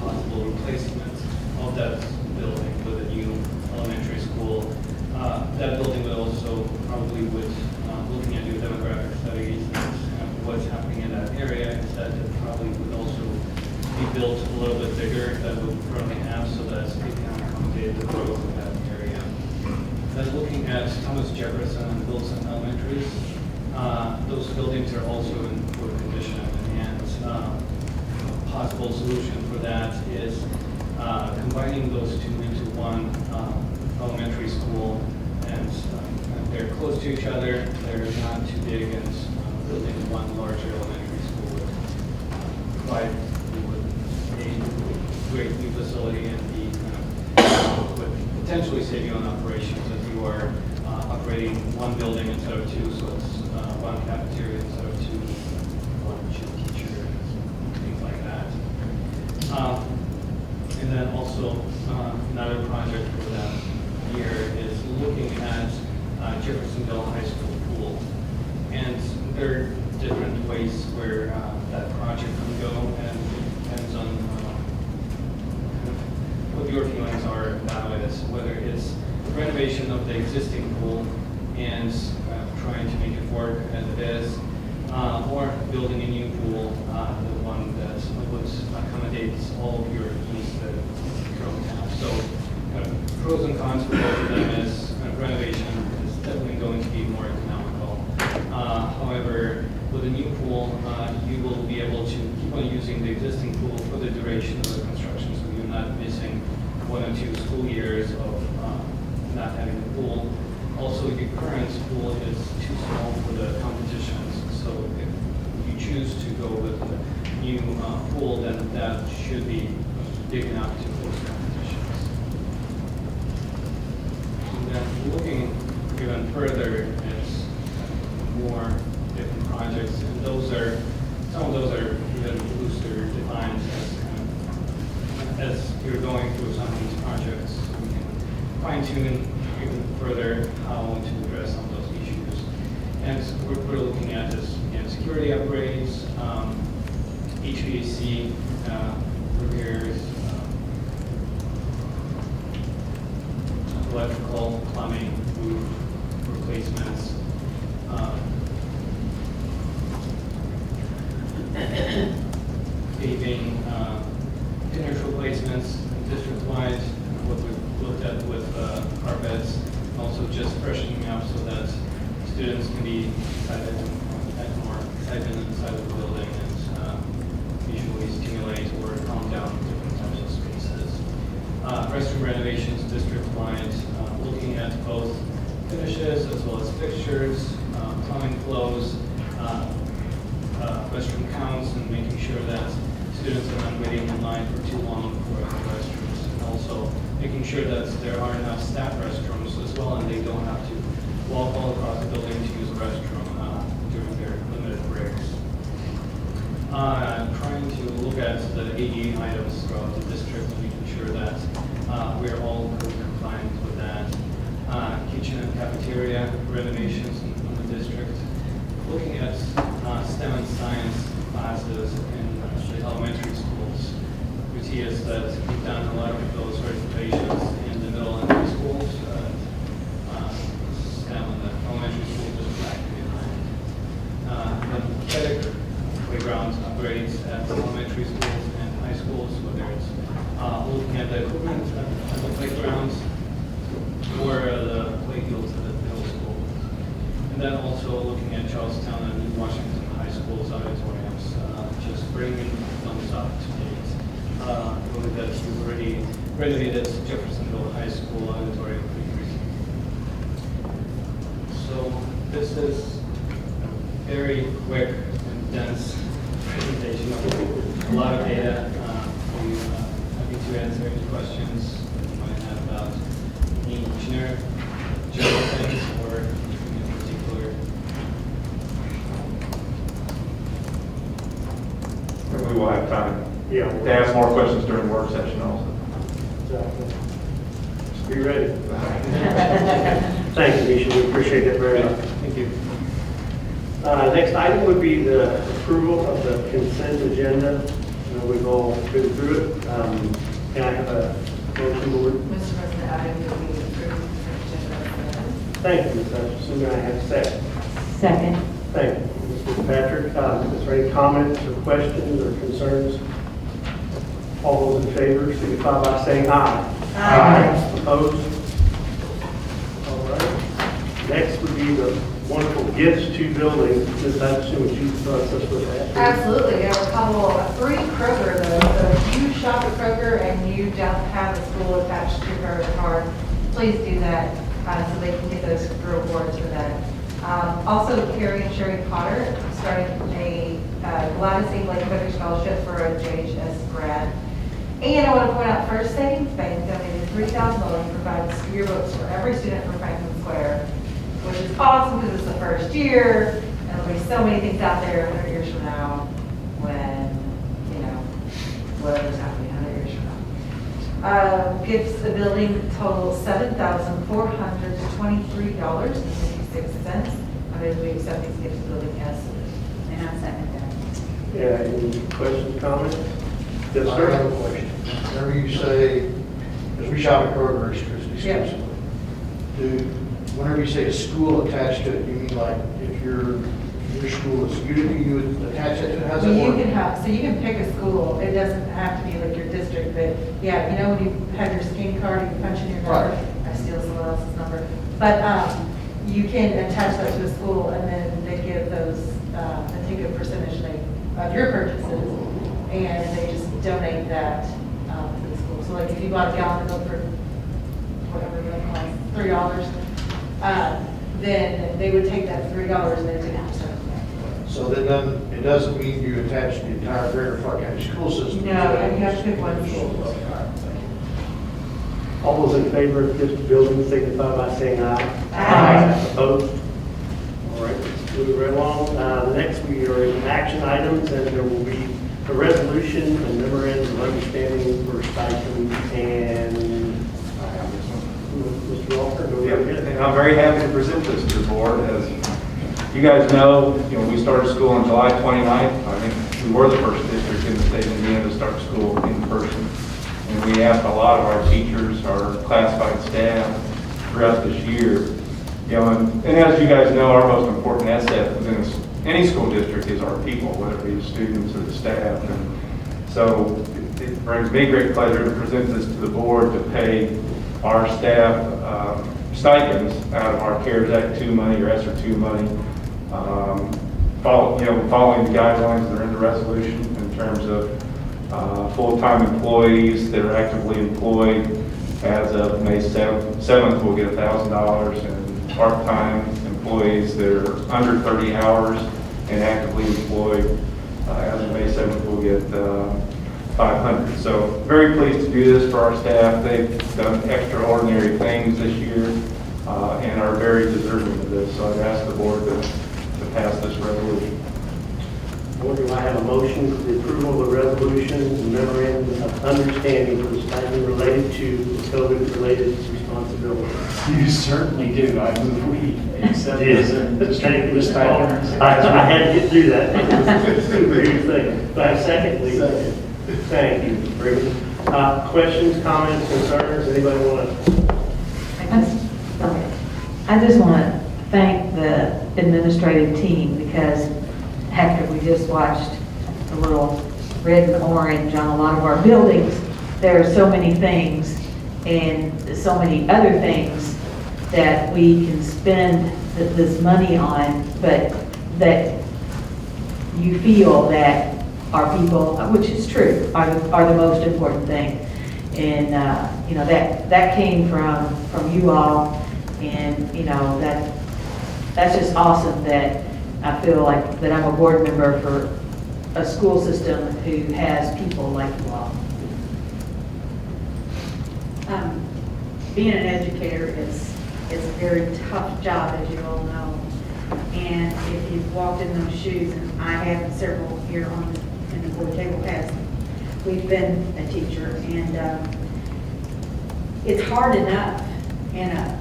G: possible replacement of that building with a new elementary school. That building would also probably would, looking at new demographic studies and what's happening in that area, is that it probably would also be built a little bit bigger than we currently have so that it can accommodate the growth of that area. Then looking at Thomas Jefferson and Wilson Elementaries, those buildings are also in poor condition, and a possible solution for that is combining those two into one elementary school, and they're close to each other, they're not too big, and building one larger elementary school would provide a great new facility and would potentially save you on operations if you are operating one building instead of two, so it's one cafeteria instead of two, one teacher, things like that. And then also another project for that year is looking at Jeffersonville High School pool. And there are different ways where that project can go, and it depends on what your feelings are about it, whether it's renovation of the existing pool and trying to make it work as it is, or building a new pool, the one that would accommodate all of your needs that you currently have. So pros and cons for both of them is renovation is definitely going to be more economical. However, with a new pool, you will be able to keep on using the existing pool for the duration of the construction, so you're not missing 1 or 2 school years of not having a pool. Also, your current pool is too small for the competitions, so if you choose to go with a new pool, then that should be big enough to host competitions. And then looking even further at more different projects, and some of those are even looser defined as you're going through some of these projects, we can fine tune even further how to address some of those issues. And we're looking at this, again, security upgrades, HVAC repairs, electrical, plumbing, roof replacements, paving, finish replacements district-wide, what we've looked at with carpets, also just freshening up so that students can be excited and have more excitement inside of the building and visually stimulate or calm down different types of spaces. Restroom renovations district-wide, looking at both finishes as well as fixtures, plumbing flows, restroom counts, and making sure that students are not waiting in line for too long for restrooms. And also making sure that there are enough staff restrooms as well, and they don't have to walk all across the building to use a restroom during their limited breaks. Trying to look at the ADA items throughout the district, making sure that we're all code compliant with that. Kitchen and cafeteria renovations in the district. Looking at STEM and science classes in the elementary schools. We see is that we've done a lot of those certifications in the middle and high schools. STEM in the elementary school just lagging behind. Then athletic playground upgrades at elementary schools and high schools, whether it's looking at the equipment at the playgrounds or the play fields at the middle school. And then also looking at Charlestown and New Washington High School's auditoriums, just bringing thumbs up to date. Really that you've already renovated Jeffersonville High School auditorium pretty recently. So this is a very quick and dense presentation of a lot of data. We're happy to answer any questions that you might have about any general things or anything in particular.
F: And we will have time
A: Yeah.
F: to ask more questions during the work session also.
A: Exactly. Just be ready. Thank you, Misha. We appreciate it very much.
G: Thank you.
A: Next item would be the approval of the consent agenda. We've all been through it. Can I have a motion, board?
E: Mr. President, I move that we approve the consent agenda.
A: Thank you, Ms. Hutchinson. May I have a second?
H: Second.
A: Thank you, Mr. Patrick. Is there any comments or questions or concerns? All those in favor, signify by saying aye.
H: Aye.
A: Opposed? All right. Next would be the wonderful gifts to buildings. Ms. Hutchinson, would you assist us with that?
E: Absolutely, we have a couple, 3 Kroger though, so if you shop at Kroger and you don't have a school attached to your Kroger card, please do that, so they can get those rewards for that. Also, Carrie and Sherry Potter started a Gladys A. Lake Country Scholarship for a JHS grad. And I want to point out First Savings Bank donated $3,000 to provide yearbooks for every student from Franklin Square, which is awesome because it's the first year, and there'll be so many things out there 100 years from now when, you know, whatever's happening 100 years from now. Gives the building total $7,423.56. I mean, we accept these gifts to the building as submitted.
H: And I second that.
A: Yeah, any questions, comments? Yes,
B: I
A: sir.
B: have a question. Whenever you say, because we shop at Kroger exclusively,
E: Yeah.
B: do whenever you say a school attached to it, you mean like if your school is Utica, you would attach it to it? How's that
E: You
B: work?
E: can have, so you can pick a school, it doesn't have to be like your district, but yeah, you know when you have your skin card, you punch in your number,
B: Right.
E: I steal someone else's number. But you can attach that to a school and then they give those, they take a percentage of your purchases and they just donate that to the school. So like if you bought a gallon of milk for whatever it costs, $3, then they would take that $3 and then take a percent of that.
B: So then it doesn't mean you attach the entire Greater Clark County school system.
E: No, you have to pick one school.
A: All those in favor of this building signify by saying aye.
E: Aye.
A: Opposed? All right, let's move right along. Next, we are in action items, and there will be a resolution and memorandum of understanding for stipend and Mr. Walker, go ahead.
F: And I'm very happy to present this to the board. As you guys know, we started school on July 29th. I think we were the first district in the state of Indiana to start school in person. And we asked a lot of our teachers, our classified staff throughout this year. And as you guys know, our most important asset within any school district is our people, whether it be the students or the staff. And so it brings me great pleasure to present this to the board to pay our staff stipends out of our CARES Act 2 money or ESSER 2 money, following the guidelines that are in the resolution in terms of full-time employees that are actively employed as of May 7th will get $1,000, and part-time employees that are under 30 hours and actively employed as of May 7th will get $500. So very pleased to do this for our staff. They've done extraordinary things this year and are very deserving of this. So I'd ask the board to pass this resolution.
A: Board, do I have a motion for the approval of the resolution and memorandum of understanding for the stipend related to the COVID-related responsibilities?
I: You certainly do. I move we accept this and distribute this
A: I
I: stipend.
A: had to get through that. Super huge thing. Do I have a second, please?
I: Second.
A: Thank you, Brittany. Questions, comments, concerns? Anybody want to?
H: I just want to thank the administrative team because after we just watched the little red and orange on a lot of our buildings, there are so many things and so many other things that we can spend this money on, but that you feel that our people, which is true, are the most important thing. And, that came from you all. And, that's just awesome that I feel like that I'm a board member for a school system who has people like you all.
J: Being an educator is a very tough job, as you all know. And if you've walked in those shoes, and I have several here in the board table has, we've been a teacher, and it's hard enough in a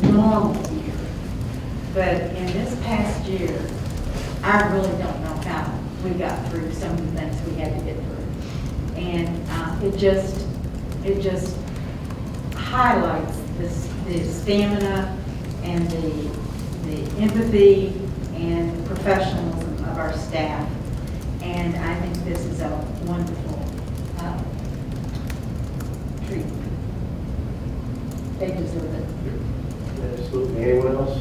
J: normal year. But in this past year, I really don't know how we got through some of the things we had to get through. And it just highlights the stamina and the empathy and professionalism of our staff. And I think this is a wonderful treatment. They deserve it.
A: Absolutely. Anyone else?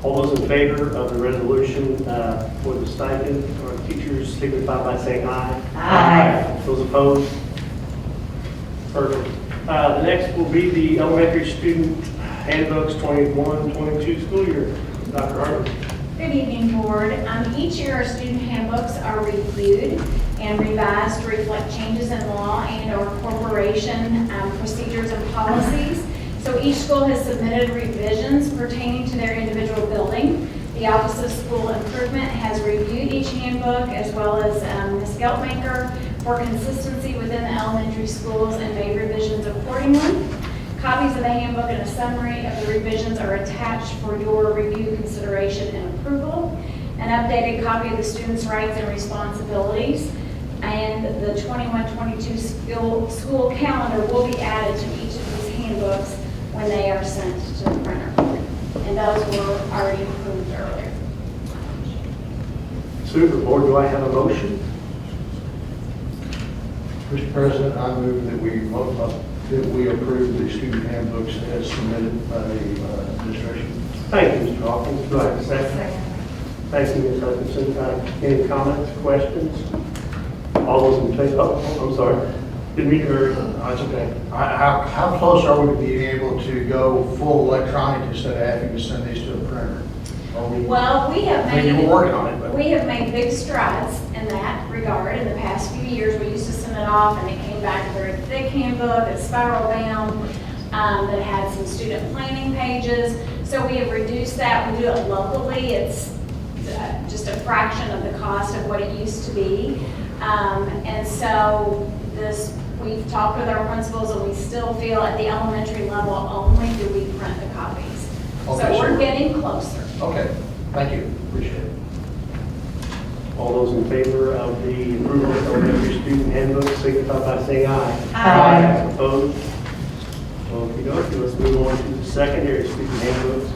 A: All those in favor of the resolution for the stipend for teachers signify by saying aye.
H: Aye.
A: Those opposed? Perfect. The next will be the elementary student handbooks 21-22 school year. Dr. Harvey.
C: Good evening, board. Each year, our student handbooks are reviewed and revised to reflect changes in law and/or corporation procedures and policies. So each school has submitted revisions pertaining to their individual building. The Office of School Improvement has reviewed each handbook, as well as Ms. Geltmaker, for consistency within the elementary schools and made revisions accordingly. Copies of the handbook and a summary of the revisions are attached for your review, consideration, and approval. An updated copy of the students' rights and responsibilities and the 21-22 school calendar will be added to each of these handbooks when they are sent to the printer. and those were already approved earlier.
A: Super Board, do I have a motion?
B: Mr. President, I move that we approve the student handbooks as submitted by the administration.
A: Thank you, Mr. Hawkins. Do I have a second? Thank you, Ms. Hutchinson. Any comments, questions? All those in favor, I'm sorry. Didn't mean to hurry.
B: That's okay. How close are we to being able to go full electronic instead of having to send these to a printer? Are we?
C: Well, we have
B: I mean, you
C: made,
B: were working on it, but.
C: we have made big strides in that regard. In the past few years, we used to send it off and it came back a very thick handbook, it's spiral bound, that had some student planning pages. So we have reduced that. We do it locally. It's just a fraction of the cost of what it used to be. And so we've talked with our principals and we still feel at the elementary level only do we print the copies.
B: Okay,
C: So we're
B: sure.
C: getting closer.
B: Okay, thank you, appreciate it.
A: All those in favor of the approval of elementary student handbook, signify by saying aye.
H: Aye.
A: Opposed? Okey-dokey, let's move on to the secondary student handbooks.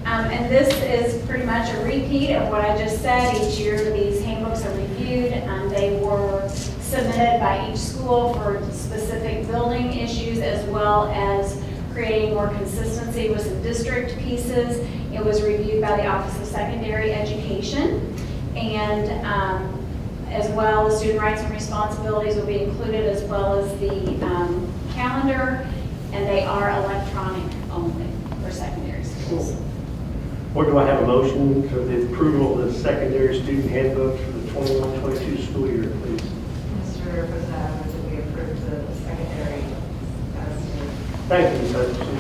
C: And this is pretty much a repeat of what I just said. Each year, these handbooks are reviewed. They were submitted by each school for specific building issues as well as creating more consistency with some district pieces. It was reviewed by the Office of Secondary Education. And as well, the student rights and responsibilities will be included as well as the calendar. And they are electronic only for secondary schools.
A: Or do I have a motion for the approval of the secondary student handbook for the 21-22 school year, please?
E: Mr. President, I move that we approve the secondary
A: Thank you, Ms. Hutchinson.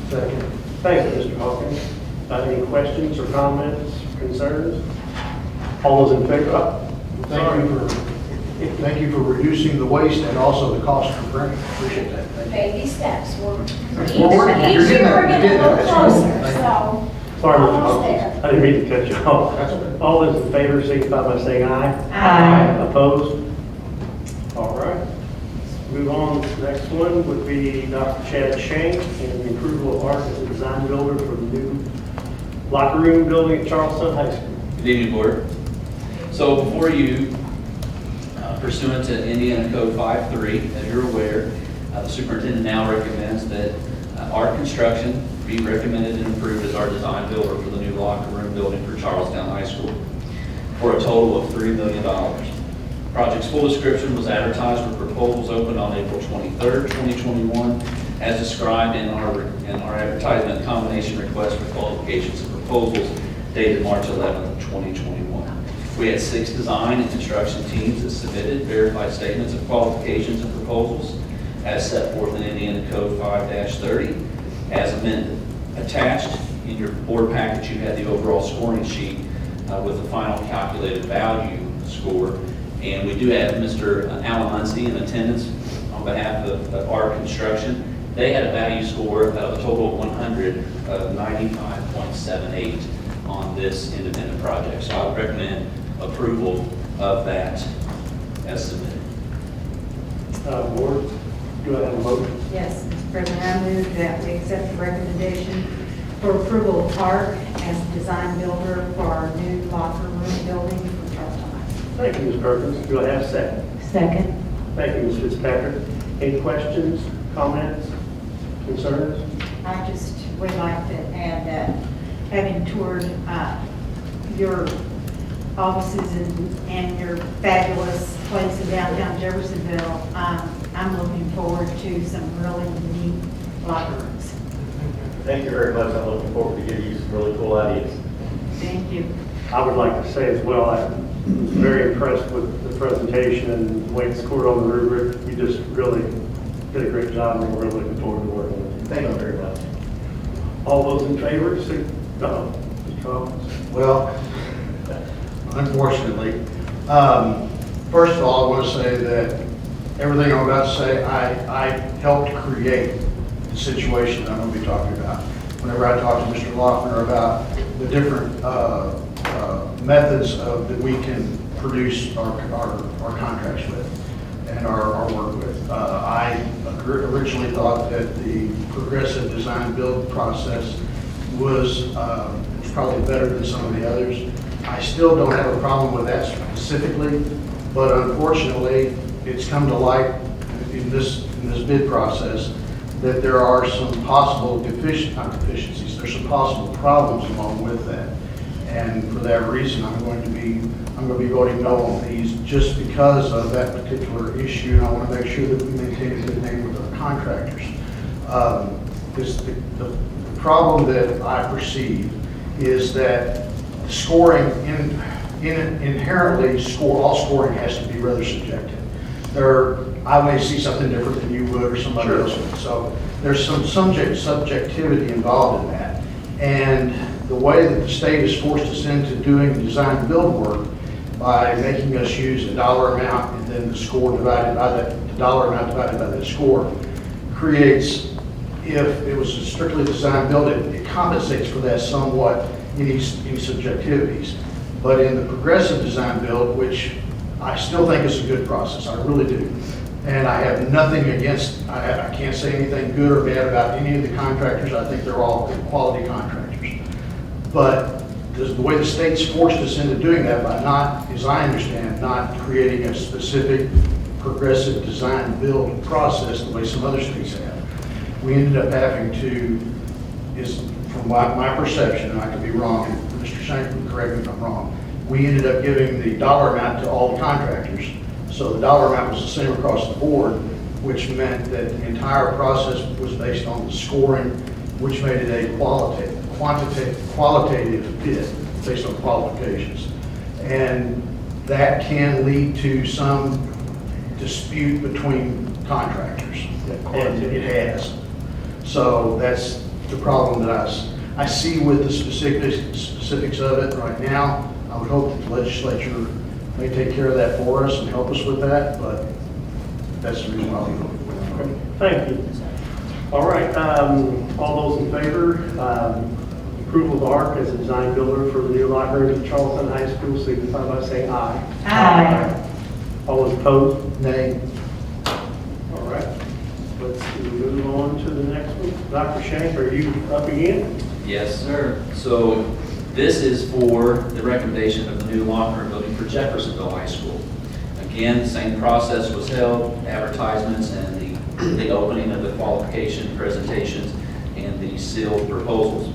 B: Second.
A: Thank you, Mr. Hawkins. Any questions or comments, concerns? All those in favor?
B: Thank you for reducing the waste and also the cost for printing. Appreciate that. Thank you.
C: Baby steps. We're each
B: We're working. You're
C: year
B: getting there.
C: we're
B: You're
C: getting a
B: getting there.
C: little
B: That's
C: closer,
B: good. Thank you.
C: so.
A: Sorry, Mr.
C: Almost
A: Hawkins.
C: there.
A: I didn't mean to cut you off.
B: That's okay.
A: All those in favor, signify by saying aye.
H: Aye.
A: Opposed? All right. Move on. The next one would be Dr. Chad Shank and the approval of art as a design builder for the new locker room building at Charlestown High School.
K: Good evening, Board. So before you, pursuant to Indiana Code 5.3, as you're aware, the superintendent now recommends that Art Construction be recommended and approved as our design builder for the new locker room building for Charlestown High School for a total of $3 million. Project's full description was advertised with proposals opened on April 23rd, 2021, as described in our advertisement combination request for qualifications and proposals dated March 11th, 2021. We had 6 design and construction teams that submitted verified statements of qualifications and proposals as set forth in Indiana Code 5-30 as amended. Attached in your board package, you had the overall scoring sheet with the final calculated value score. And we do have Mr. Alan Muncie in attendance on behalf of Art Construction. They had a value score of a total of 100 of 95.78 on this independent project. So I would recommend approval of that as submitted.
A: Board, do I have a motion?
J: Yes, Mr. President, I move that we accept the recommendation for approval of Art as design builder for our new locker room building for Charlestown High School.
A: Thank you, Ms. Perkins. Do I have a second?
H: Second.
A: Thank you, Ms. Fitzpatrick. Any questions, comments, concerns?
J: I just would like to add that having toured your offices and your fabulous place in downtown Jeffersonville, I'm looking forward to some really neat locker rooms.
I: Thank you very much. I'm looking forward to giving you some really cool ideas.
J: Thank you.
A: I would like to say as well, I was very impressed with the presentation and the way it's scored on the rubric. You just really did a great job, and we're really looking forward to working with you.
I: Thank you very much.
A: All those in favor, Mr. Collins?
B: Well, unfortunately, first of all, I want to say that everything I'm about to say, I helped create the situation that I'm going to be talking about. Whenever I talk to Mr. Loeffner about the different methods that we can produce our contracts with and our work with. I originally thought that the progressive design build process was probably better than some of the others. I still don't have a problem with that specifically, but unfortunately, it's come to light in this bid process that there are some possible deficiencies, there's some possible problems along with that. And for that reason, I'm going to be voting no on these just because of that particular issue, and I want to make sure that we maintain a good name with our contractors. The problem that I perceive is that scoring inherently all scoring has to be rather subjective. I may see something different than you would or somebody else would. So there's some subjectivity involved in that. And the way that the state has forced us into doing design and build work by making us use a dollar amount and then the score divided by that, the dollar amount divided by that score creates, if it was a strictly design build, it compensates for that somewhat in any subjectivities. But in the progressive design build, which I still think is a good process, I really do. And I have nothing against, I can't say anything good or bad about any of the contractors. I think they're all good quality contractors. But the way the state's forced us into doing that by not, as I understand, not creating a specific progressive design build process the way some other states have, we ended up having to, from my perception, and I could be wrong, and Mr. Shank can correct me if I'm wrong, we ended up giving the dollar amount to all the contractors. So the dollar amount was the same across the board, which meant that the entire process was based on the scoring, which made it a qualitative bid based on qualifications. And that can lead to some dispute between contractors, and it has. So that's the problem that I see with the specifics of it right now. I would hope that the legislature may take care of that for us and help us with that, but that's the reason why we voted for it.
A: Thank you. All right, all those in favor, approval of ARC as a design builder for the new locker rooms at Charlestown High School, signify by saying aye.
H: Aye.
A: All those opposed?
B: Nay.
A: All right, let's move on to the next one. Dr. Shank, are you up again?
K: Yes, sir. So this is for the recommendation of the new locker room building for Jeffersonville High School. Again, the same process was held, advertisements and the opening of the qualification presentations and the sealed proposals.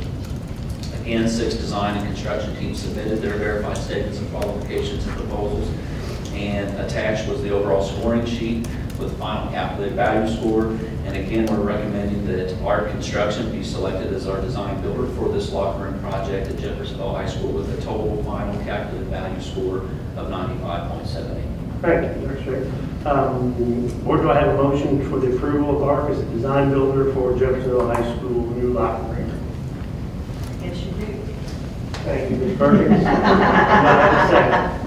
K: Again, 6 design and construction teams submitted their verified statements of qualifications and proposals, and attached was the overall scoring sheet with final calculated value score. And again, we're recommending that ARC Construction be selected as our design builder for this locker room project at Jeffersonville High School with a total final calculated value score of 95.78.
A: Thank you, Dr. Shank. Board, do I have a motion for the approval of ARC as a design builder for Jeffersonville High School new locker room?
J: Yes, you do.
A: Thank you, Ms. Perkins. Do I have a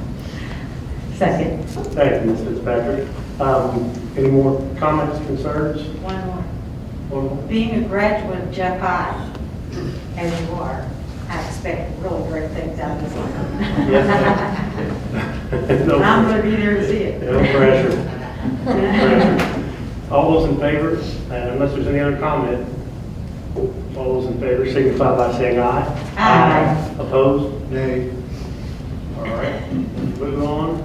H: Second.
A: second? Thank you, Ms. Fitzpatrick. Any more comments, concerns?
J: One more.
A: One more?
J: Being a graduate of Jeff High, as you are, I expect really great things out of this one.
A: Yes. No
J: I'm going to be there to see it.
A: No pressure. No pressure. All those in favor, unless there's any other comment, all those in favor signify by saying aye.
H: Aye.
A: Opposed?
B: Nay.
A: All right, move on.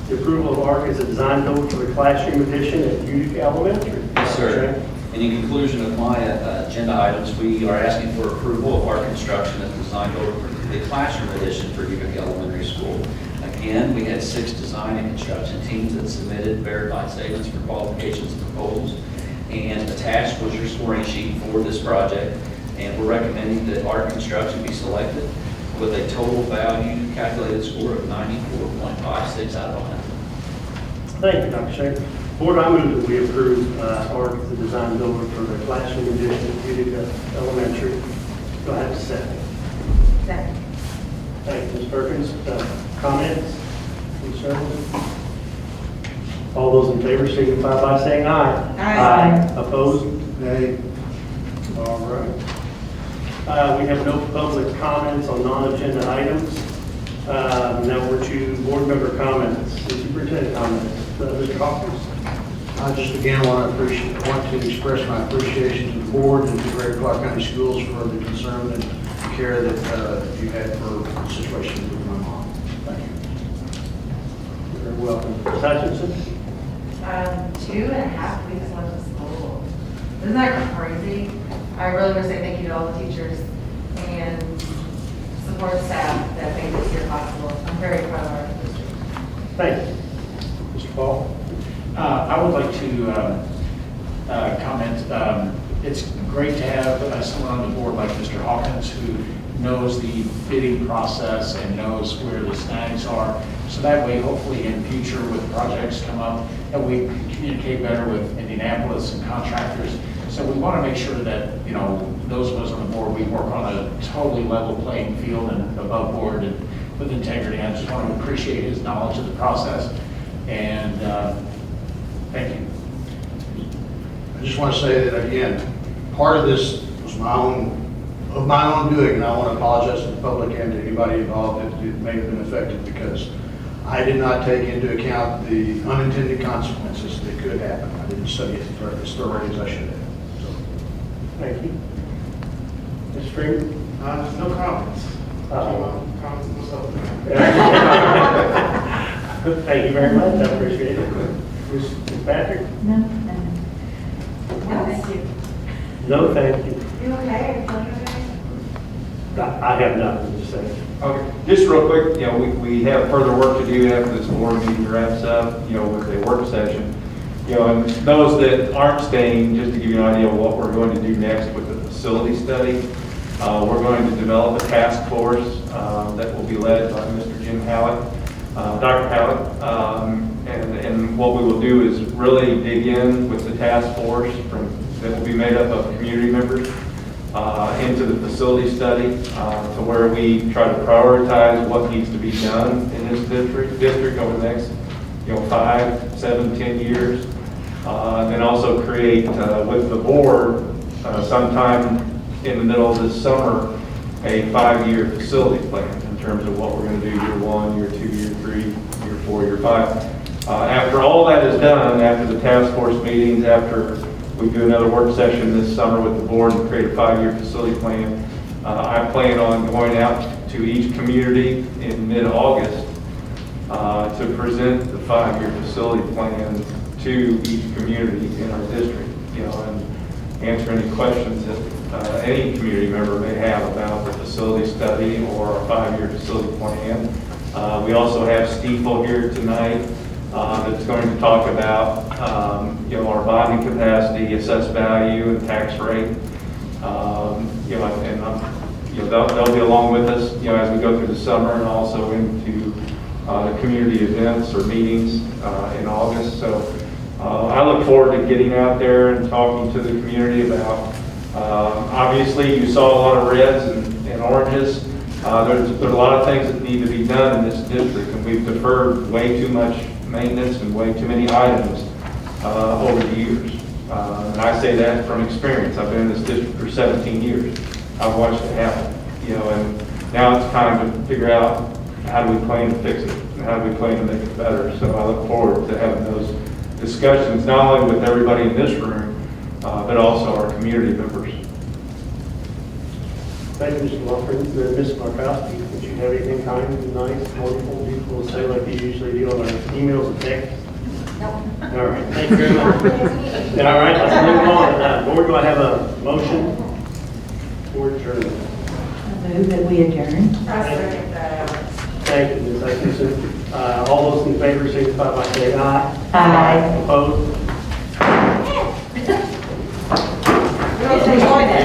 A: The approval of ARC as a design builder for the classroom addition at Utica Elementary.
K: Yes, sir. And in conclusion of my agenda items, we are asking for approval of ARC Construction as design builder for the classroom addition for Utica Elementary School. Again, we had 6 design and construction teams that submitted verified statements for qualifications and proposals. And attached was your scoring sheet for this project. And we're recommending that ARC Construction be selected with a total value calculated score of 94.56 out of 100.
A: Thank you, Dr. Shank. Board, I move that we approve ARC as a design builder for the classroom addition at Utica Elementary. Do I have a second?
J: Second.
A: Thank you, Ms. Perkins. Comments, concerns? All those in favor signify by saying aye.
H: Aye.
A: Opposed?
B: Nay.
A: All right. We have no public comments on non-agenda items. Now we're to board member comments, superintendent comments. Mr. Hawkins?
B: I just again want to express my appreciation to the board and to Greater Clark County Schools for the concern and care that you had for the situation with my mom. Thank you.
A: You're very welcome. Ms. Hutchinson?
E: 2.5 weeks left of school. Isn't that crazy? I really want to say thank you to all the teachers and support staff that made this year possible. I'm very proud of our district.
A: Thank you. Mr. Paul?
I: I would like to comment. It's great to have someone on the board like Mr. Hawkins who knows the bidding process and knows where the snags are. So that way, hopefully in future with projects come up, that we communicate better with Indianapolis and contractors. So we want to make sure that, you know, those of us on the board, we work on a totally level playing field and above board and with integrity. I just want to appreciate his knowledge of the process. And thank you.
B: I just want to say that again, part of this was my own doing, and I want to apologize to the public and to anybody involved that it may have been affected because I did not take into account the unintended consequences that could happen. I didn't study it as thoroughly as I should have. So,
A: Thank you. Ms. Freeman?
G: No comments.
A: Uh-oh.
G: Comments myself.
A: Thank you very much, I appreciate it. Ms. Patrick?
H: No, no.
E: No, thank you.
A: No, thank you.
E: You okay? Are you feeling okay?
A: I have nothing to say.
F: Okay, just real quick, you know, we have further work to do after this board meeting wraps up, you know, with a work session. You know, and those that aren't staying, just to give you an idea of what we're going to do next with the facility study, we're going to develop a task force that will be led by Mr. Jim Hallett, Dr. Hallett, and what we will do is really dig in with the task force that will be made up of community members into the facility study to where we try to prioritize what needs to be done in this district over the next 5, 7, 10 years. And then also create with the board sometime in the middle of this summer a 5-year facility plan in terms of what we're going to do year 1, year 2, year 3, year 4, year 5. After all that is done, after the task force meetings, after we do another work session this summer with the board and create a 5-year facility plan, I plan on going out to each community in mid-August to present the 5-year facility plan to each community in our district, and answer any questions that any community member may have about the facility study or a 5-year facility plan. We also have Stiefel here tonight that's going to talk about our bonding capacity, assessed value, and tax rate. They'll be along with us, as we go through the summer and also into the community events or meetings in August. So I look forward to getting out there and talking to the community about. Obviously, you saw a lot of reds and oranges. There's a lot of things that need to be done in this district, and we've deferred way too much maintenance and way too many items over the years. And I say that from experience. I've been in this district for 17 years. I've watched it happen, and now it's time to figure out how do we plan to fix it and how do we plan to make it better. So I look forward to having those discussions, not only with everybody in this room, but also our community members.
A: Thank you, Mr. Lawford. Ms. Markowski, would you have anything kind, nice, wonderful, beautiful to say like you usually do on our emails and texts?
C: No.
A: All right, thank you very much. All right, let's move on. Board, do I have a motion for adjournment?
H: I move that we adjourn.
E: I second that.
A: Thank you, Ms. Atkinson. All those in favor signify by saying aye.
H: Aye.
A: Opposed?
E: We don't enjoy that.